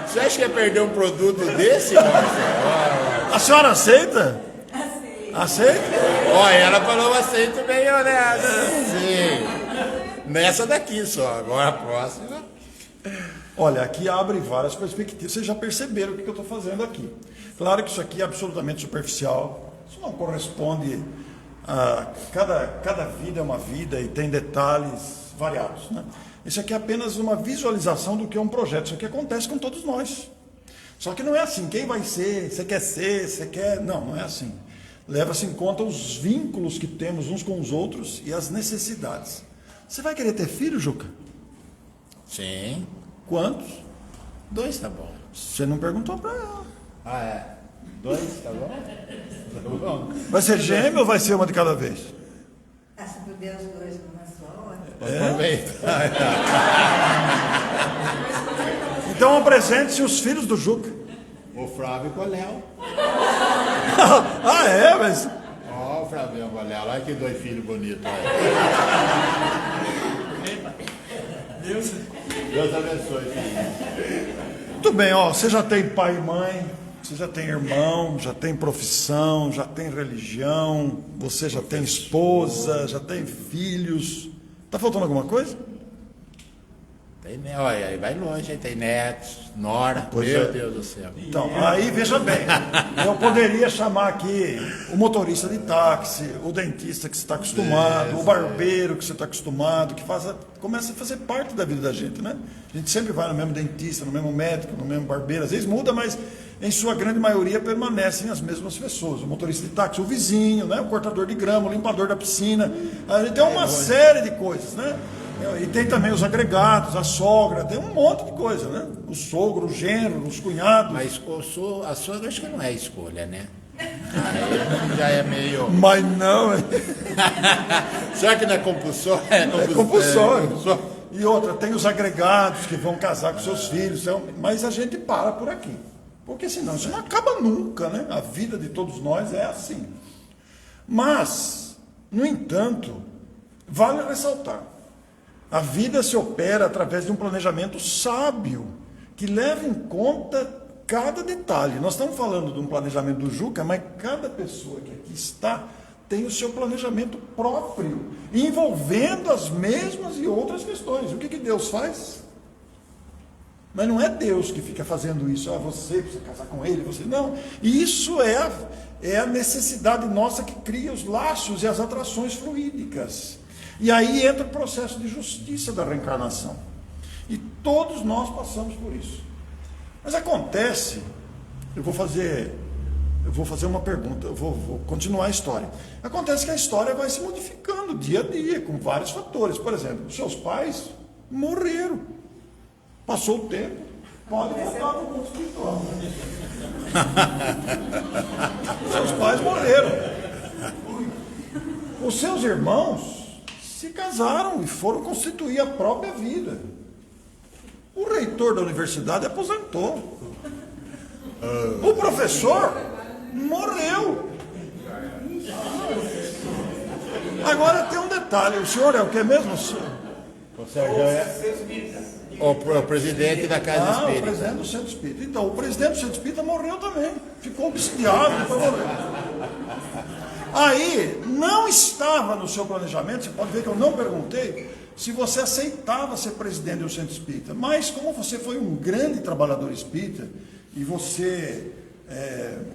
Você acha que ia perder um produto desse, Márcio? A senhora aceita? Aceita? Olha, ela falou aceito bem honesto. Sim. Nessa daqui só, agora a próxima. Olha, aqui abre várias perspectivas. Vocês já perceberam o que eu estou fazendo aqui. Claro que isso aqui é absolutamente superficial. Isso não corresponde a... Cada vida é uma vida e tem detalhes variados, né? Isso aqui é apenas uma visualização do que é um projeto. Isso aqui acontece com todos nós. Só que não é assim, quem vai ser, você quer ser, você quer... Não é assim. Leva-se em conta os vínculos que temos uns com os outros e as necessidades. Você vai querer ter filho, Juca? Sim. Quantos? 2 tá bom. Você não perguntou para ela. Ah, é? 2 tá bom? Tá bom. Vai ser gêmeo ou vai ser uma de cada vez? Se puder os dois numa só hora. Aproveita. Então apresente-se os filhos do Juca. O Flávio com o Léo. Ah, é? Mas... Ó, o Flávio com o Léo. Olha que 2 filhos bonitos. Olha. Deus abençoe, filho. Muito bem, ó, você já tem pai e mãe, você já tem irmão, já tem profissão, já tem religião, você já tem esposa, já tem filhos. Tá faltando alguma coisa? Tem, olha, aí vai longe, hein? Tem netos, nora. Pois Meu é. Deus do céu. Então, aí veja bem, eu poderia chamar aqui o motorista de táxi, o dentista que você está acostumado, o barbeiro que você está acostumado, que começa a fazer parte da vida da gente, né? A gente sempre vai no mesmo dentista, no mesmo médico, no mesmo barbeiro, às vezes muda, mas em sua grande maioria permanecem as mesmas pessoas. O motorista de táxi, o vizinho, né? O cortador de grama, o limpador da piscina. A gente tem uma série de coisas, né? E tem também os agregados, a sogra, tem um monte de coisa, né? O sogro, o genro, os cunhados. Mas a sogra acho que não é escolha, né? Aí já é meio... Mas não, Será que não é compulsório? é compulsório. E outra, tem os agregados que vão casar com seus filhos, mas a gente para por aqui. Porque senão isso não acaba nunca, né? A vida de todos nós é assim. Mas, no entanto, vale ressaltar, a vida se opera através de um planejamento sábio, que leva em conta cada detalhe. Nós estamos falando de um planejamento do Juca, mas cada pessoa que aqui está tem o seu planejamento próprio, envolvendo as mesmas e outras questões. O que Deus faz? Mas não é Deus que fica fazendo isso. Você precisa casar com ele, você não. Isso é a necessidade nossa que cria os laços e as atrações fluídicas. E aí entra o processo de justiça da reencarnação. E todos nós passamos por isso. Mas acontece, eu vou fazer uma pergunta, eu vou continuar a história. Acontece que a história vai se modificando dia a dia, com vários fatores. Por exemplo, seus pais morreram. Passou o tempo, pode voltar no mundo espiritual. Seus pais morreram. Os seus irmãos se casaram e foram constituir a própria vida. O reitor da universidade aposentou. O professor morreu. Agora tem um detalhe, o senhor é o que mesmo? O Sérgio é o presidente da Casa Espírita. O presidente do Centro Espírita. Então, o presidente do Centro Espírita morreu também. Ficou obsidiado, depois morreu. Aí, não estava no seu planejamento, você pode ver que eu não perguntei se você aceitava ser presidente do Centro Espírita. Mas, como você foi um grande trabalhador espírita, e você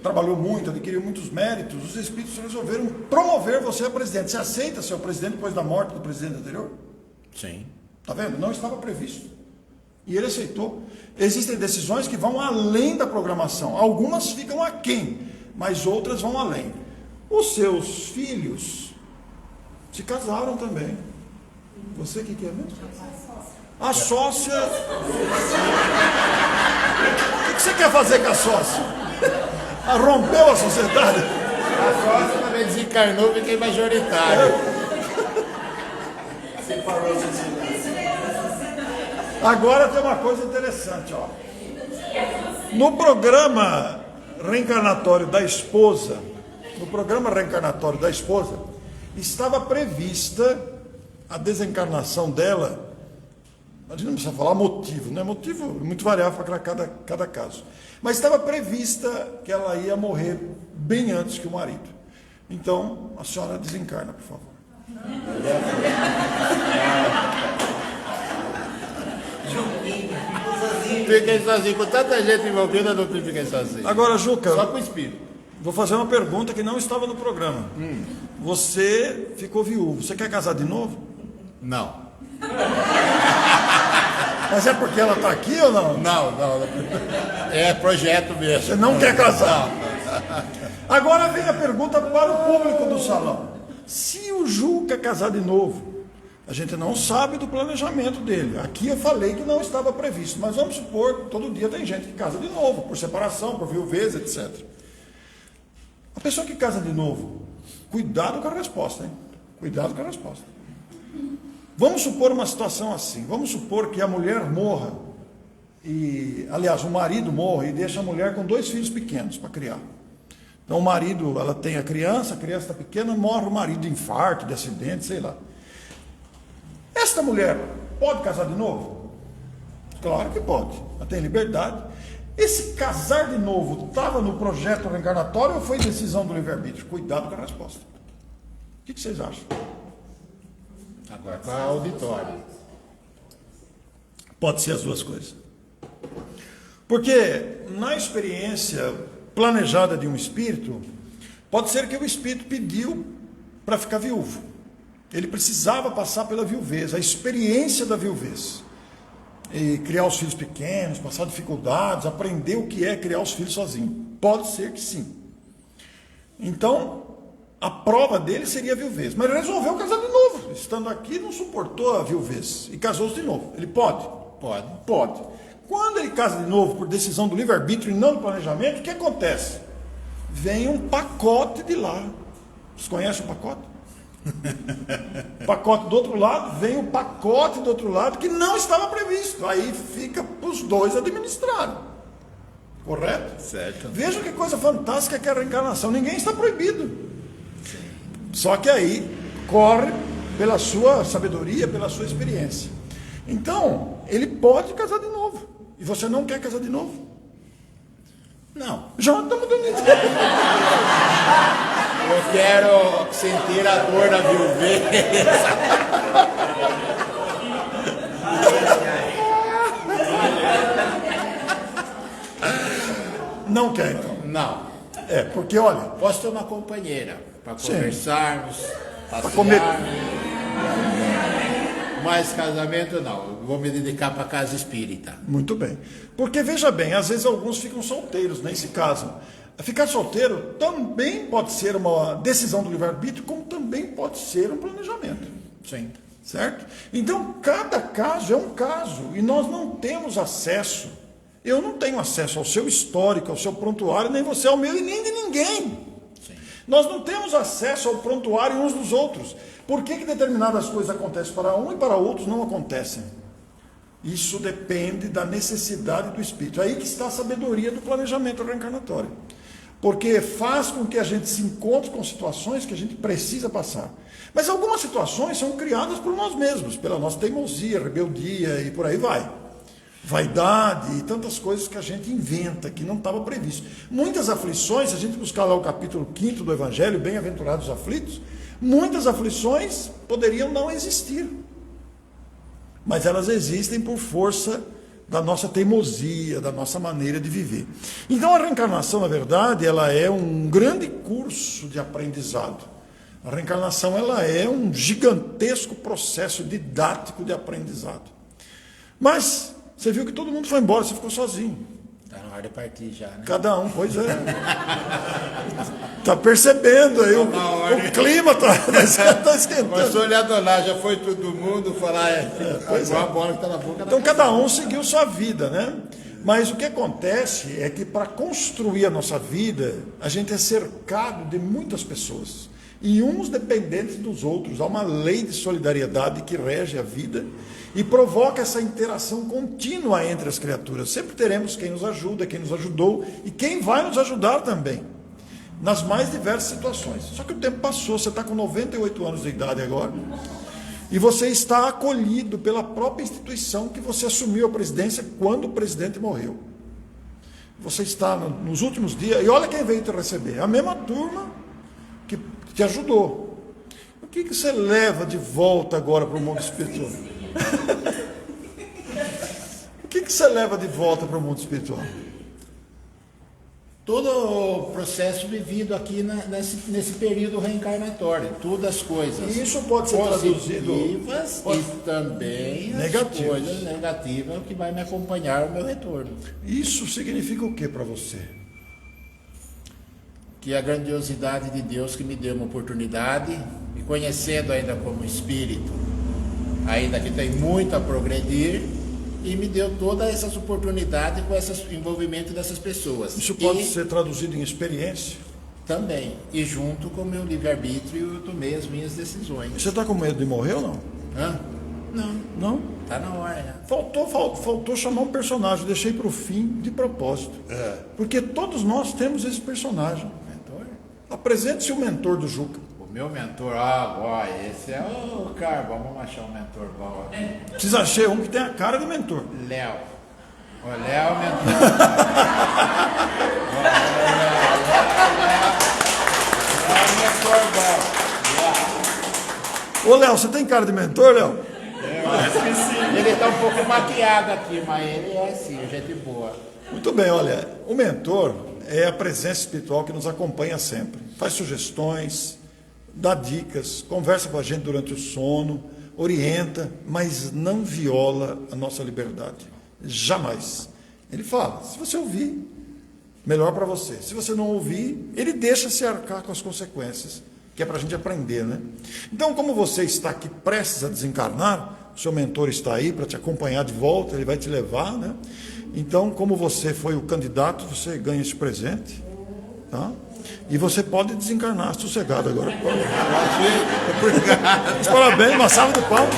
trabalhou muito, adquiriu muitos méritos, os espíritos resolveram promover você a presidente. Você aceita ser o presidente depois da morte do presidente anterior? Sim. Está vendo? Não estava previsto. E ele aceitou. Existem decisões que vão além da programação. Algumas ficam aquém, mas outras vão além. Os seus filhos se casaram também. Você que é mesmo? A sócia. O que você quer fazer com a sócia? Rompeu a sociedade? A sócia também desencarnou, fiquei majoritário. Agora tem uma coisa interessante, ó. No programa reencarnatório da esposa, estava prevista a desencarnação dela. A gente não precisa falar motivo, né? Motivo muito variável para cada caso. Mas estava prevista que ela ia morrer bem antes que o marido. Então, a senhora desencarna, por favor. Fiquei sozinho, com tanta gente envolvida, não fiquei sozinho. Agora, Juca, Só com o espírito. vou fazer uma pergunta que não estava no programa. Você ficou viúvo. Você quer casar de novo? Não. Mas é porque ela está aqui ou não? Não. É projeto mesmo. Você não quer casar? Agora vem a pergunta para o público do salão. Se o Ju quer casar de novo, a gente não sabe do planejamento dele. Aqui eu falei que não estava previsto, mas vamos supor que todo dia tem gente que casa de novo, por separação, por viuvez, etc. A pessoa que casa de novo, cuidado com a resposta, hein? Cuidado com a resposta. Vamos supor uma situação assim. Vamos supor que a mulher morra, aliás, o marido morra e deixa a mulher com 2 filhos pequenos para criar. Então o marido, ela tem a criança está pequena, morre o marido de infarto, de acidente, sei lá. Esta mulher pode casar de novo? Claro que pode, ela tem liberdade. Esse casar de novo estava no projeto reencarnatório ou foi decisão do livre-arbítrio? Cuidado com a resposta. O que vocês acham? Agora com a auditório. Pode ser as duas coisas. Porque na experiência planejada de um espírito, pode ser que o espírito pediu para ficar viúvo. Ele precisava passar pela viuvez, a experiência da viuvez. E criar os filhos pequenos, passar dificuldades, aprender o que é criar os filhos sozinho. Pode ser que sim. Então, a prova dele seria a viuvez. Mas ele resolveu casar de novo. Estando aqui, não suportou a viuvez. E casou-se de novo. Ele pode? Pode. Quando ele casa de novo por decisão do livre-arbítrio e não do planejamento, o que acontece? Vem um pacote de lá. Vocês conhecem o pacote? Pacote do outro lado, vem o pacote do outro lado que não estava previsto. Aí fica para os dois administrarem. Correto? Certo. Veja que coisa fantástica que é a reencarnação. Ninguém está proibido. Só que aí corre pela sua sabedoria, pela sua experiência. Então, ele pode casar de novo. E você não quer casar de novo? Não. Já estamos dando ideia. Eu quero sentir a dor da viuvez. Não quer, então. Não. É, porque olha, Posso ter uma companheira para Sim. conversarmos, Pra comer. passearmos. Mas casamento não. Eu vou me dedicar para a casa espírita. muito bem. Porque veja bem, às vezes alguns ficam solteiros, nem se casam. Ficar solteiro também pode ser uma decisão do livre-arbítrio, como também pode ser um planejamento. Sim. Certo? Então, cada caso é um caso. E nós não temos acesso. Eu não tenho acesso ao seu histórico, ao seu prontuário, nem você ao meu e nem de ninguém. Sim. Nós não temos acesso ao prontuário uns dos outros. Por que determinadas coisas acontecem para um e para outros não acontecem? Isso depende da necessidade do espírito. Aí que está a sabedoria do planejamento reencarnatório. Porque faz com que a gente se encontre com situações que a gente precisa passar. Mas algumas situações são criadas por nós mesmos, pela nossa teimosia, rebeldia e por aí vai. Vaidade e tantas coisas que a gente inventa, que não estava previsto. Muitas aflições, se a gente buscar lá o capítulo 5º do Evangelho, Bem-aventurados os aflitos, muitas aflições poderiam não existir. Mas elas existem por força da nossa teimosia, da nossa maneira de viver. Então a reencarnação, na verdade, ela é um grande curso de aprendizado. A reencarnação, ela é um gigantesco processo didático de aprendizado. Mas você viu que todo mundo foi embora, você ficou sozinho. Está na hora de partir já, né? Cada um, pois é. Está percebendo aí, o clima está esquentando. Mas se olhar lá, já foi todo mundo falar, pois igual é. a bola que está na boca. Então cada um seguiu sua vida, né? Mas o que acontece é que para construir a nossa vida, a gente é cercado de muitas pessoas. E uns dependentes dos outros. Há uma lei de solidariedade que rege a vida e provoca essa interação contínua entre as criaturas. Sempre teremos quem nos ajuda, quem nos ajudou e quem vai nos ajudar também, nas mais diversas situações. Só que o tempo passou, você está com 98 anos de idade agora, e você está acolhido pela própria instituição que você assumiu a presidência quando o presidente morreu. Você está nos últimos dias, e olha quem veio te receber, a mesma turma que te ajudou. O que você leva de volta agora para o mundo espiritual? O que você leva de volta para o mundo espiritual? todo o processo vivido aqui nesse período reencarnatório, todas as coisas. E isso pode ser traduzido e também as coisas negativas que vai me acompanhar o meu retorno. Isso significa o que para você? Que a grandiosidade de Deus que me deu uma oportunidade, me conhecendo ainda como espírito, ainda que tem muito a progredir, e me deu todas essas oportunidades com esse envolvimento dessas pessoas. Isso pode ser traduzido em experiência? Também. E junto com o meu livre-arbítrio, eu tomei as minhas decisões. Você está com medo de morrer ou não? Hã? Não. Não? Tá na hora. Né? Faltou chamar um personagem, deixei para o fim de propósito. Porque todos nós temos esse personagem. Mentor? Apresente-se o mentor do Juca. O meu mentor, esse é o cara, vamos achar um mentor bom aqui. Precisa achar um que tem a cara de mentor. Léo. O Léo é o mentor. Léo é o mentor bom. Ô, Léo, você tem cara de mentor, Léo? Eu acho que sim. Ele está um pouco maquiado aqui, mas ele é assim, gente boa. Muito bem, olha, o mentor é a presença espiritual que nos acompanha sempre. Faz sugestões, dá dicas, conversa com a gente durante o sono, orienta, mas não viola a nossa liberdade. Jamais. Ele fala, se você ouvir, melhor para você. Se você não ouvir, ele deixa se arcar com as consequências, que é para a gente aprender, né? Então, como você está aqui prestes a desencarnar, o seu mentor está aí para te acompanhar de volta, ele vai te levar, né? Então, como você foi o candidato, você ganha esse presente, tá? E você pode desencarnar sossegado agora. Obrigado. Parabéns, uma salva de palmas.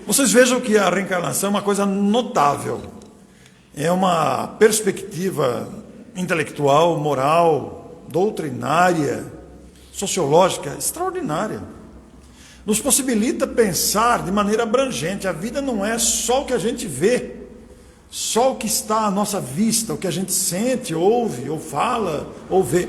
Vocês vejam que a reencarnação é uma coisa notável. É uma perspectiva intelectual, moral, doutrinária, sociológica extraordinária. Nos possibilita pensar de maneira abrangente. A vida não é só o que a gente vê, só o que está à nossa vista, o que a gente sente, ouve, ou fala, ou vê.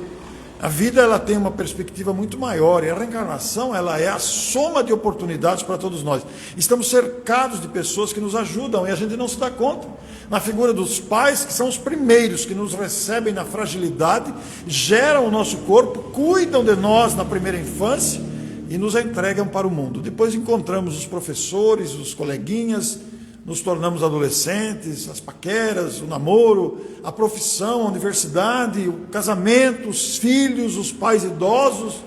A vida ela tem uma perspectiva muito maior, e a reencarnação ela é a soma de oportunidades para todos nós. Estamos cercados de pessoas que nos ajudam e a gente não se dá conta. Na figura dos pais, que são os primeiros que nos recebem na fragilidade, geram o nosso corpo, cuidam de nós na primeira infância e nos entregam para o mundo. Depois encontramos os professores, os coleguinhas, nos tornamos adolescentes, as paqueras, o namoro, a profissão, a universidade, o casamento, os filhos, os pais idosos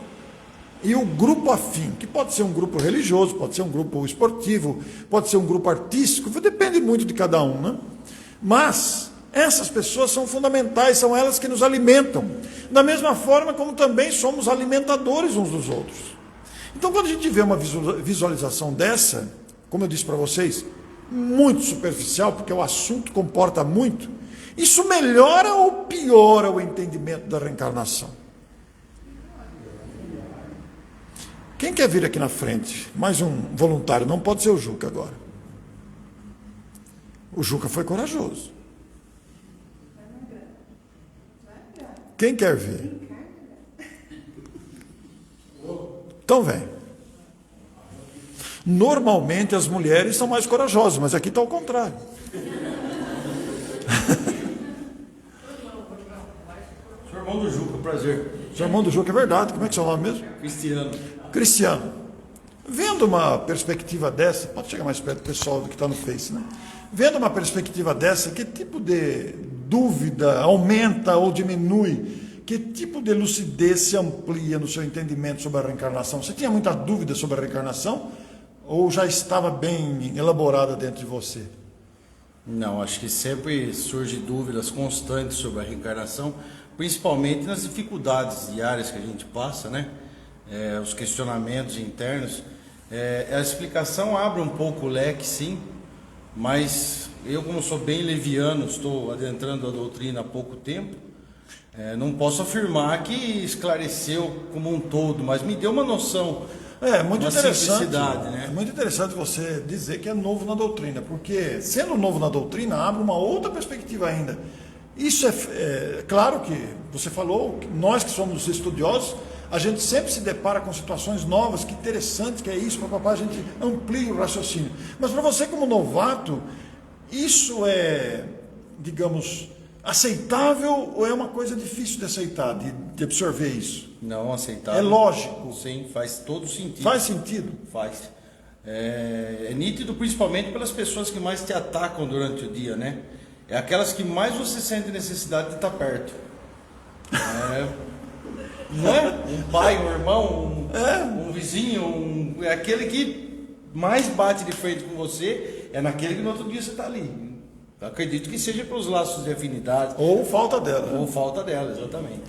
e o grupo afim, que pode ser um grupo religioso, pode ser um grupo esportivo, pode ser um grupo artístico, depende muito de cada um, né? Mas essas pessoas são fundamentais, são elas que nos alimentam, da mesma forma como também somos alimentadores uns dos outros. Então, quando a gente vê uma visualização dessa, como eu disse para vocês, muito superficial, porque o assunto comporta muito, isso melhora ou piora o entendimento da reencarnação? Quem quer vir aqui na frente? Mais um voluntário, não pode ser o Juca agora. O Juca foi corajoso. Quem quer vir? Então vem. Normalmente as mulheres são mais corajosas, mas aqui está ao contrário. Sou irmão do Juca, prazer. Sou irmão do Juca, é verdade. Como é que é o seu nome mesmo? Cristiano. Cristiano. Vendo uma perspectiva dessa, pode chegar mais perto do pessoal do que está no Face, né? Vendo uma perspectiva dessa, que tipo de dúvida aumenta ou diminui? Que tipo de lucidez se amplia no seu entendimento sobre a reencarnação? Você tinha muita dúvida sobre a reencarnação? Ou já estava bem elaborada dentro de você? Não, acho que sempre surge dúvidas constantes sobre a reencarnação, principalmente nas dificuldades diárias que a gente passa, né? Os questionamentos internos. A explicação abre um pouco o leque, sim, mas eu, como sou bem leviano, estou adentrando a doutrina há pouco tempo, não posso afirmar que esclareceu como um todo, mas me deu uma noção. Muito uma interessante, né? É muito interessante você dizer que é novo na doutrina, porque sendo novo na doutrina, abre uma outra perspectiva ainda. Isso é claro que você falou, que nós que somos estudiosos, a gente sempre se depara com situações novas, que interessante que é isso, papapá, a gente amplia o raciocínio. Mas para você como novato, isso é, digamos, aceitável ou é uma coisa difícil de aceitar, de absorver isso? Não aceitável. É lógico. Sim, faz todo sentido. Faz sentido? Faz. É nítido principalmente pelas pessoas que mais te atacam durante o dia, né? É aquelas que mais você sente necessidade de estar perto. Não é? Um pai, um irmão, um vizinho, é aquele que mais bate de frente com você, é naquele que no outro dia você está ali. Eu acredito que seja pelos laços de afinidade. Ou falta dela. Ou falta dela, exatamente.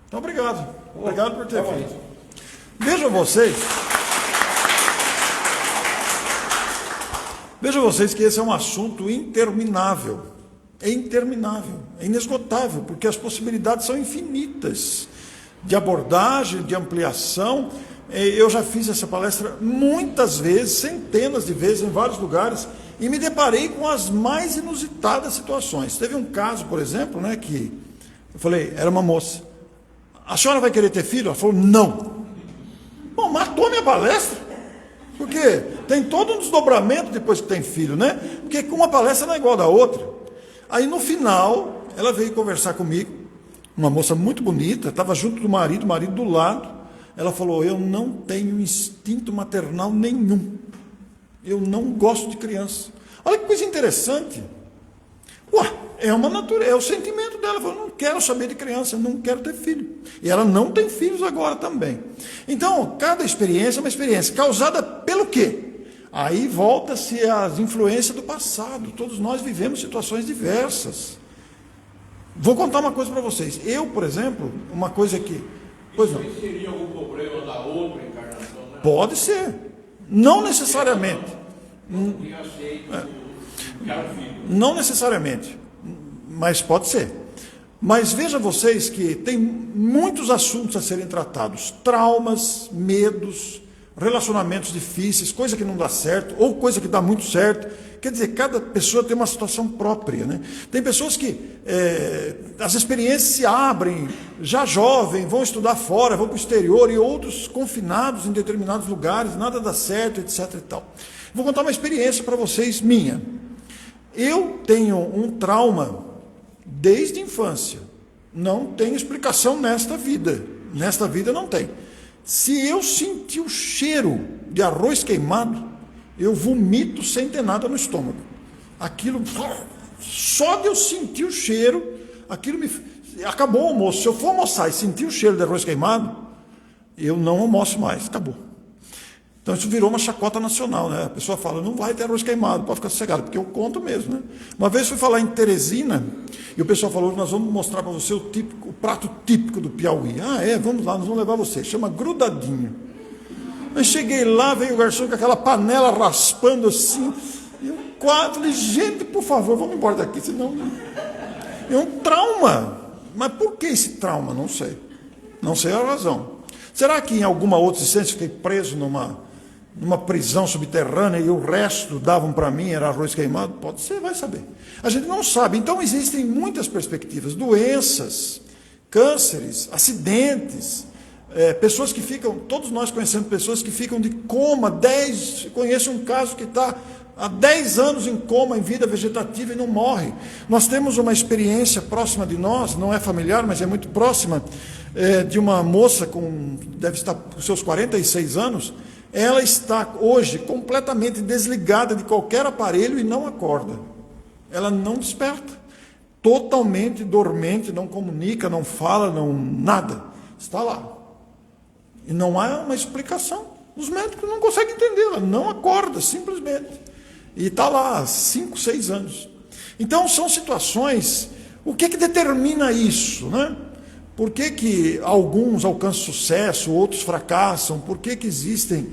Então, obrigado. Obrigado por ter Tá feito. Vejam vocês que esse é um assunto interminável. É interminável, é inesgotável, porque as possibilidades são infinitas de abordagem, de ampliação. Eu já fiz essa palestra muitas vezes, centenas de vezes, em vários lugares, e me deparei com as mais inusitadas situações. Teve um caso, por exemplo, né, que eu falei, era uma moça. A senhora vai querer ter filho? Ela falou, não. Bom, matou minha palestra. Porque tem todo um desdobramento depois que tem filho, né? Porque uma palestra não é igual da outra. Aí no final, ela veio conversar comigo, uma moça muito bonita, estava junto do marido, o marido do lado. Ela falou, eu não tenho instinto maternal nenhum. Eu não gosto de criança. Olha que coisa interessante. É uma natureza, é o sentimento dela. Ela falou, não quero saber de criança, não quero ter filho. E ela não tem filhos agora também. Então, cada experiência é uma experiência causada pelo quê? Aí volta-se às influências do passado. Todos nós vivemos situações diversas. Vou contar uma coisa para vocês. Eu, por exemplo, uma coisa que... Pois não. Isso seria algum problema da outra encarnação, né? Pode ser. Não necessariamente. Não necessariamente. Mas pode ser. Mas veja vocês que tem muitos assuntos a serem tratados. Traumas, medos, relacionamentos difíceis, coisa que não dá certo, ou coisa que dá muito certo. Quer dizer, cada pessoa tem uma situação própria, né? Tem pessoas que as experiências se abrem, já jovem, vão estudar fora, vão para o exterior, e outros confinados em determinados lugares, nada dá certo, etc. e tal. Vou contar uma experiência para vocês, minha. Eu tenho um trauma desde a infância. Não tem explicação nesta vida. Nesta vida não tem. Se eu sentir o cheiro de arroz queimado, eu vomito sem ter nada no estômago. Aquilo, só de eu sentir o cheiro, aquilo me... Acabou o almoço. Se eu for almoçar e sentir o cheiro de arroz queimado, eu não almoço mais. Acabou. Então isso virou uma chacota nacional, né? A pessoa fala, não vai ter arroz queimado, pode ficar sossegado, porque eu conto mesmo, né? Uma vez fui falar em Teresina, e o pessoal falou, nós vamos mostrar para você o prato típico do Piauí. Vamos lá, nós vamos levar você. Chama grudadinho. Eu cheguei lá, veio o garçom com aquela panela raspando assim. Eu quase falei, gente, por favor, vamos embora daqui, senão... É um trauma. Mas por que esse trauma? Não sei. Não sei a razão. Será que em alguma outra existência fiquei preso numa prisão subterrânea e o resto davam para mim, era arroz queimado? Pode ser, vai saber. A gente não sabe. Então existem muitas perspectivas. Doenças, cânceres, acidentes, pessoas que ficam, todos nós conhecemos pessoas que ficam de coma, conheço um caso que está há 10 anos em coma, em vida vegetativa e não morre. Nós temos uma experiência próxima de nós, não é familiar, mas é muito próxima, de uma moça deve estar com seus 46 anos, ela está hoje completamente desligada de qualquer aparelho e não acorda. Ela não desperta. Totalmente dormente, não comunica, não fala, nada. Está lá. E não há uma explicação. Os médicos não conseguem entender, ela não acorda, simplesmente. E está lá há 5, 6 anos. Então são situações, o que determina isso, né? Por que alguns alcançam sucesso, outros fracassam? Por que existem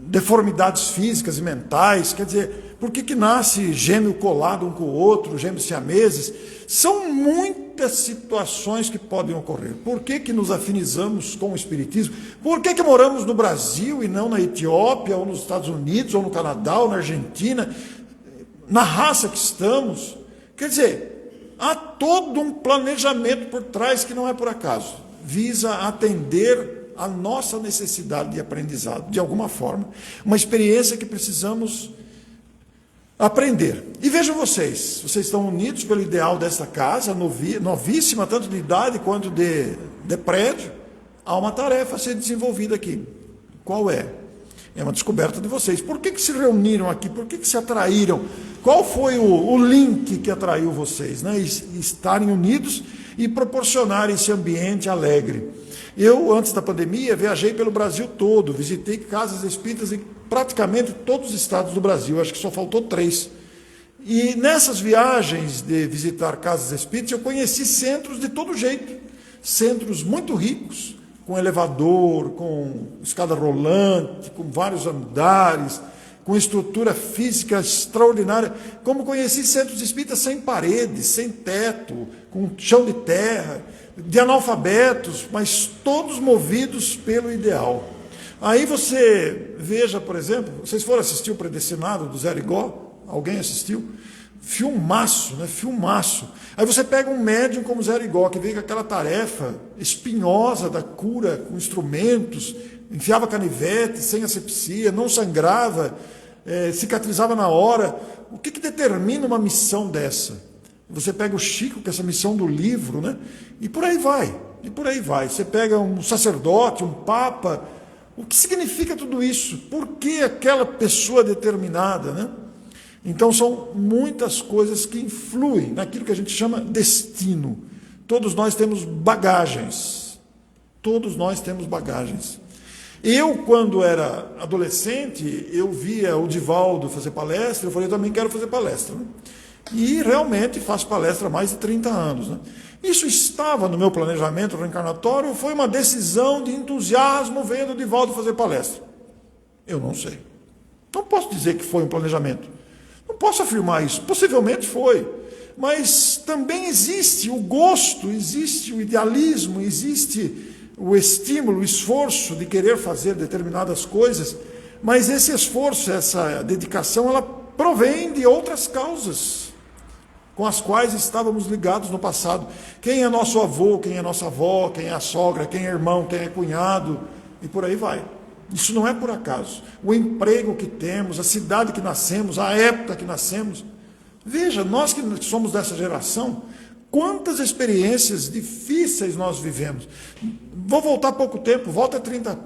deformidades físicas e mentais? Quer dizer, por que nasce gêmeo colado um com o outro, gêmeos siameses? São muitas situações que podem ocorrer. Por que nos afinizamos com o espiritismo? Por que moramos no Brasil e não na Etiópia, ou nos Estados Unidos, ou no Canadá, ou na Argentina? Na raça que estamos. Quer dizer, há todo um planejamento por trás que não é por acaso. Visa atender a nossa necessidade de aprendizado, de alguma forma. Uma experiência que precisamos aprender. E vejam vocês estão unidos pelo ideal dessa casa, novíssima, tanto de idade quanto de prédio. Há uma tarefa a ser desenvolvida aqui. Qual é? É uma descoberta de vocês. Por que se reuniram aqui? Por que se atraíram? Qual foi o link que atraiu vocês? Né? Estarem unidos e proporcionarem esse ambiente alegre. Eu, antes da pandemia, viajei pelo Brasil todo, visitei casas espíritas em praticamente todos os estados do Brasil, acho que só faltou 3. E nessas viagens de visitar casas espíritas, eu conheci centros de todo jeito, centros muito ricos, com elevador, com escada rolante, com vários andares, com estrutura física extraordinária, como conheci centros espíritas sem paredes, sem teto, com chão de terra, de analfabetos, mas todos movidos pelo ideal. Aí você veja, por exemplo, vocês foram assistir o Predestinado do Zé Arigó? Alguém assistiu? Filmaço, né? Filmaço. Aí você pega um médium como Zé Arigó, que veio com aquela tarefa espinhosa da cura com instrumentos, enfiava canivete, sem asepsia, não sangrava, cicatrizava na hora. O que determina uma missão dessa? Você pega o Chico, que é essa missão do livro, né? E por aí vai, e por aí vai. Você pega um sacerdote, um papa. O que significa tudo isso? Por que aquela pessoa determinada, né? Então são muitas coisas que influem naquilo que a gente chama destino. Todos nós temos bagagens. Todos nós temos bagagens. Eu, quando era adolescente, eu via o Divaldo fazer palestra, eu falei, eu também quero fazer palestra, né? E realmente faço palestra há mais de 30 anos. Né? Isso estava no meu planejamento reencarnatório ou foi uma decisão de entusiasmo vendo o Divaldo fazer palestra? Eu não sei. Não posso dizer que foi um planejamento. Não posso afirmar isso. Possivelmente foi. Mas também existe o gosto, existe o idealismo, existe o estímulo, o esforço de querer fazer determinadas coisas. Mas esse esforço, essa dedicação, ela provém de outras causas com as quais estávamos ligados no passado. Quem é nosso avô, quem é nossa avó, quem é a sogra, quem é irmão, quem é cunhado, e por aí vai. Isso não é por acaso. O emprego que temos, a cidade que nascemos, a época que nascemos. Veja, nós que somos dessa geração, quantas experiências difíceis nós vivemos. Vou voltar pouco tempo, volta 30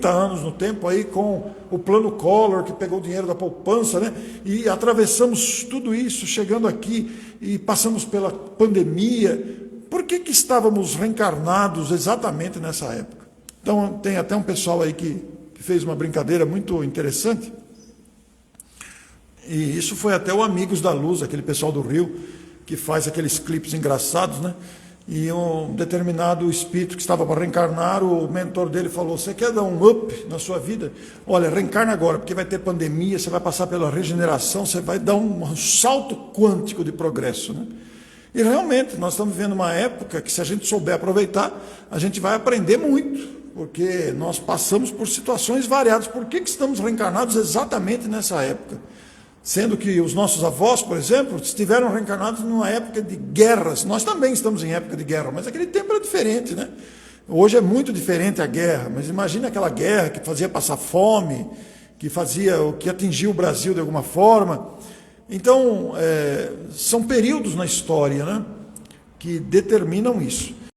anos no tempo aí com o plano Collor, que pegou o dinheiro da poupança, né? E atravessamos tudo isso, chegando aqui e passamos pela pandemia. Por que estávamos reencarnados exatamente nessa época? Então tem até um pessoal aí que fez uma brincadeira muito interessante, e isso foi até o Amigos da Luz, aquele pessoal do Rio, que faz aqueles clipes engraçados, né? E um determinado espírito que estava para reencarnar, o mentor dele falou, você quer dar um up na sua vida? Olha, reencarna agora, porque vai ter pandemia, você vai passar pela regeneração, você vai dar um salto quântico de progresso, né? E realmente, nós estamos vivendo uma época que, se a gente souber aproveitar, a gente vai aprender muito, porque nós passamos por situações variadas. Por que estamos reencarnados exatamente nessa época? Sendo que os nossos avós, por exemplo, estiveram reencarnados numa época de guerras. Nós também estamos em época de guerra, mas aquele tempo era diferente, né? Hoje é muito diferente a guerra, mas imagine aquela guerra que fazia passar fome, que atingiu o Brasil de alguma forma. Então, são períodos na história, né, que determinam isso.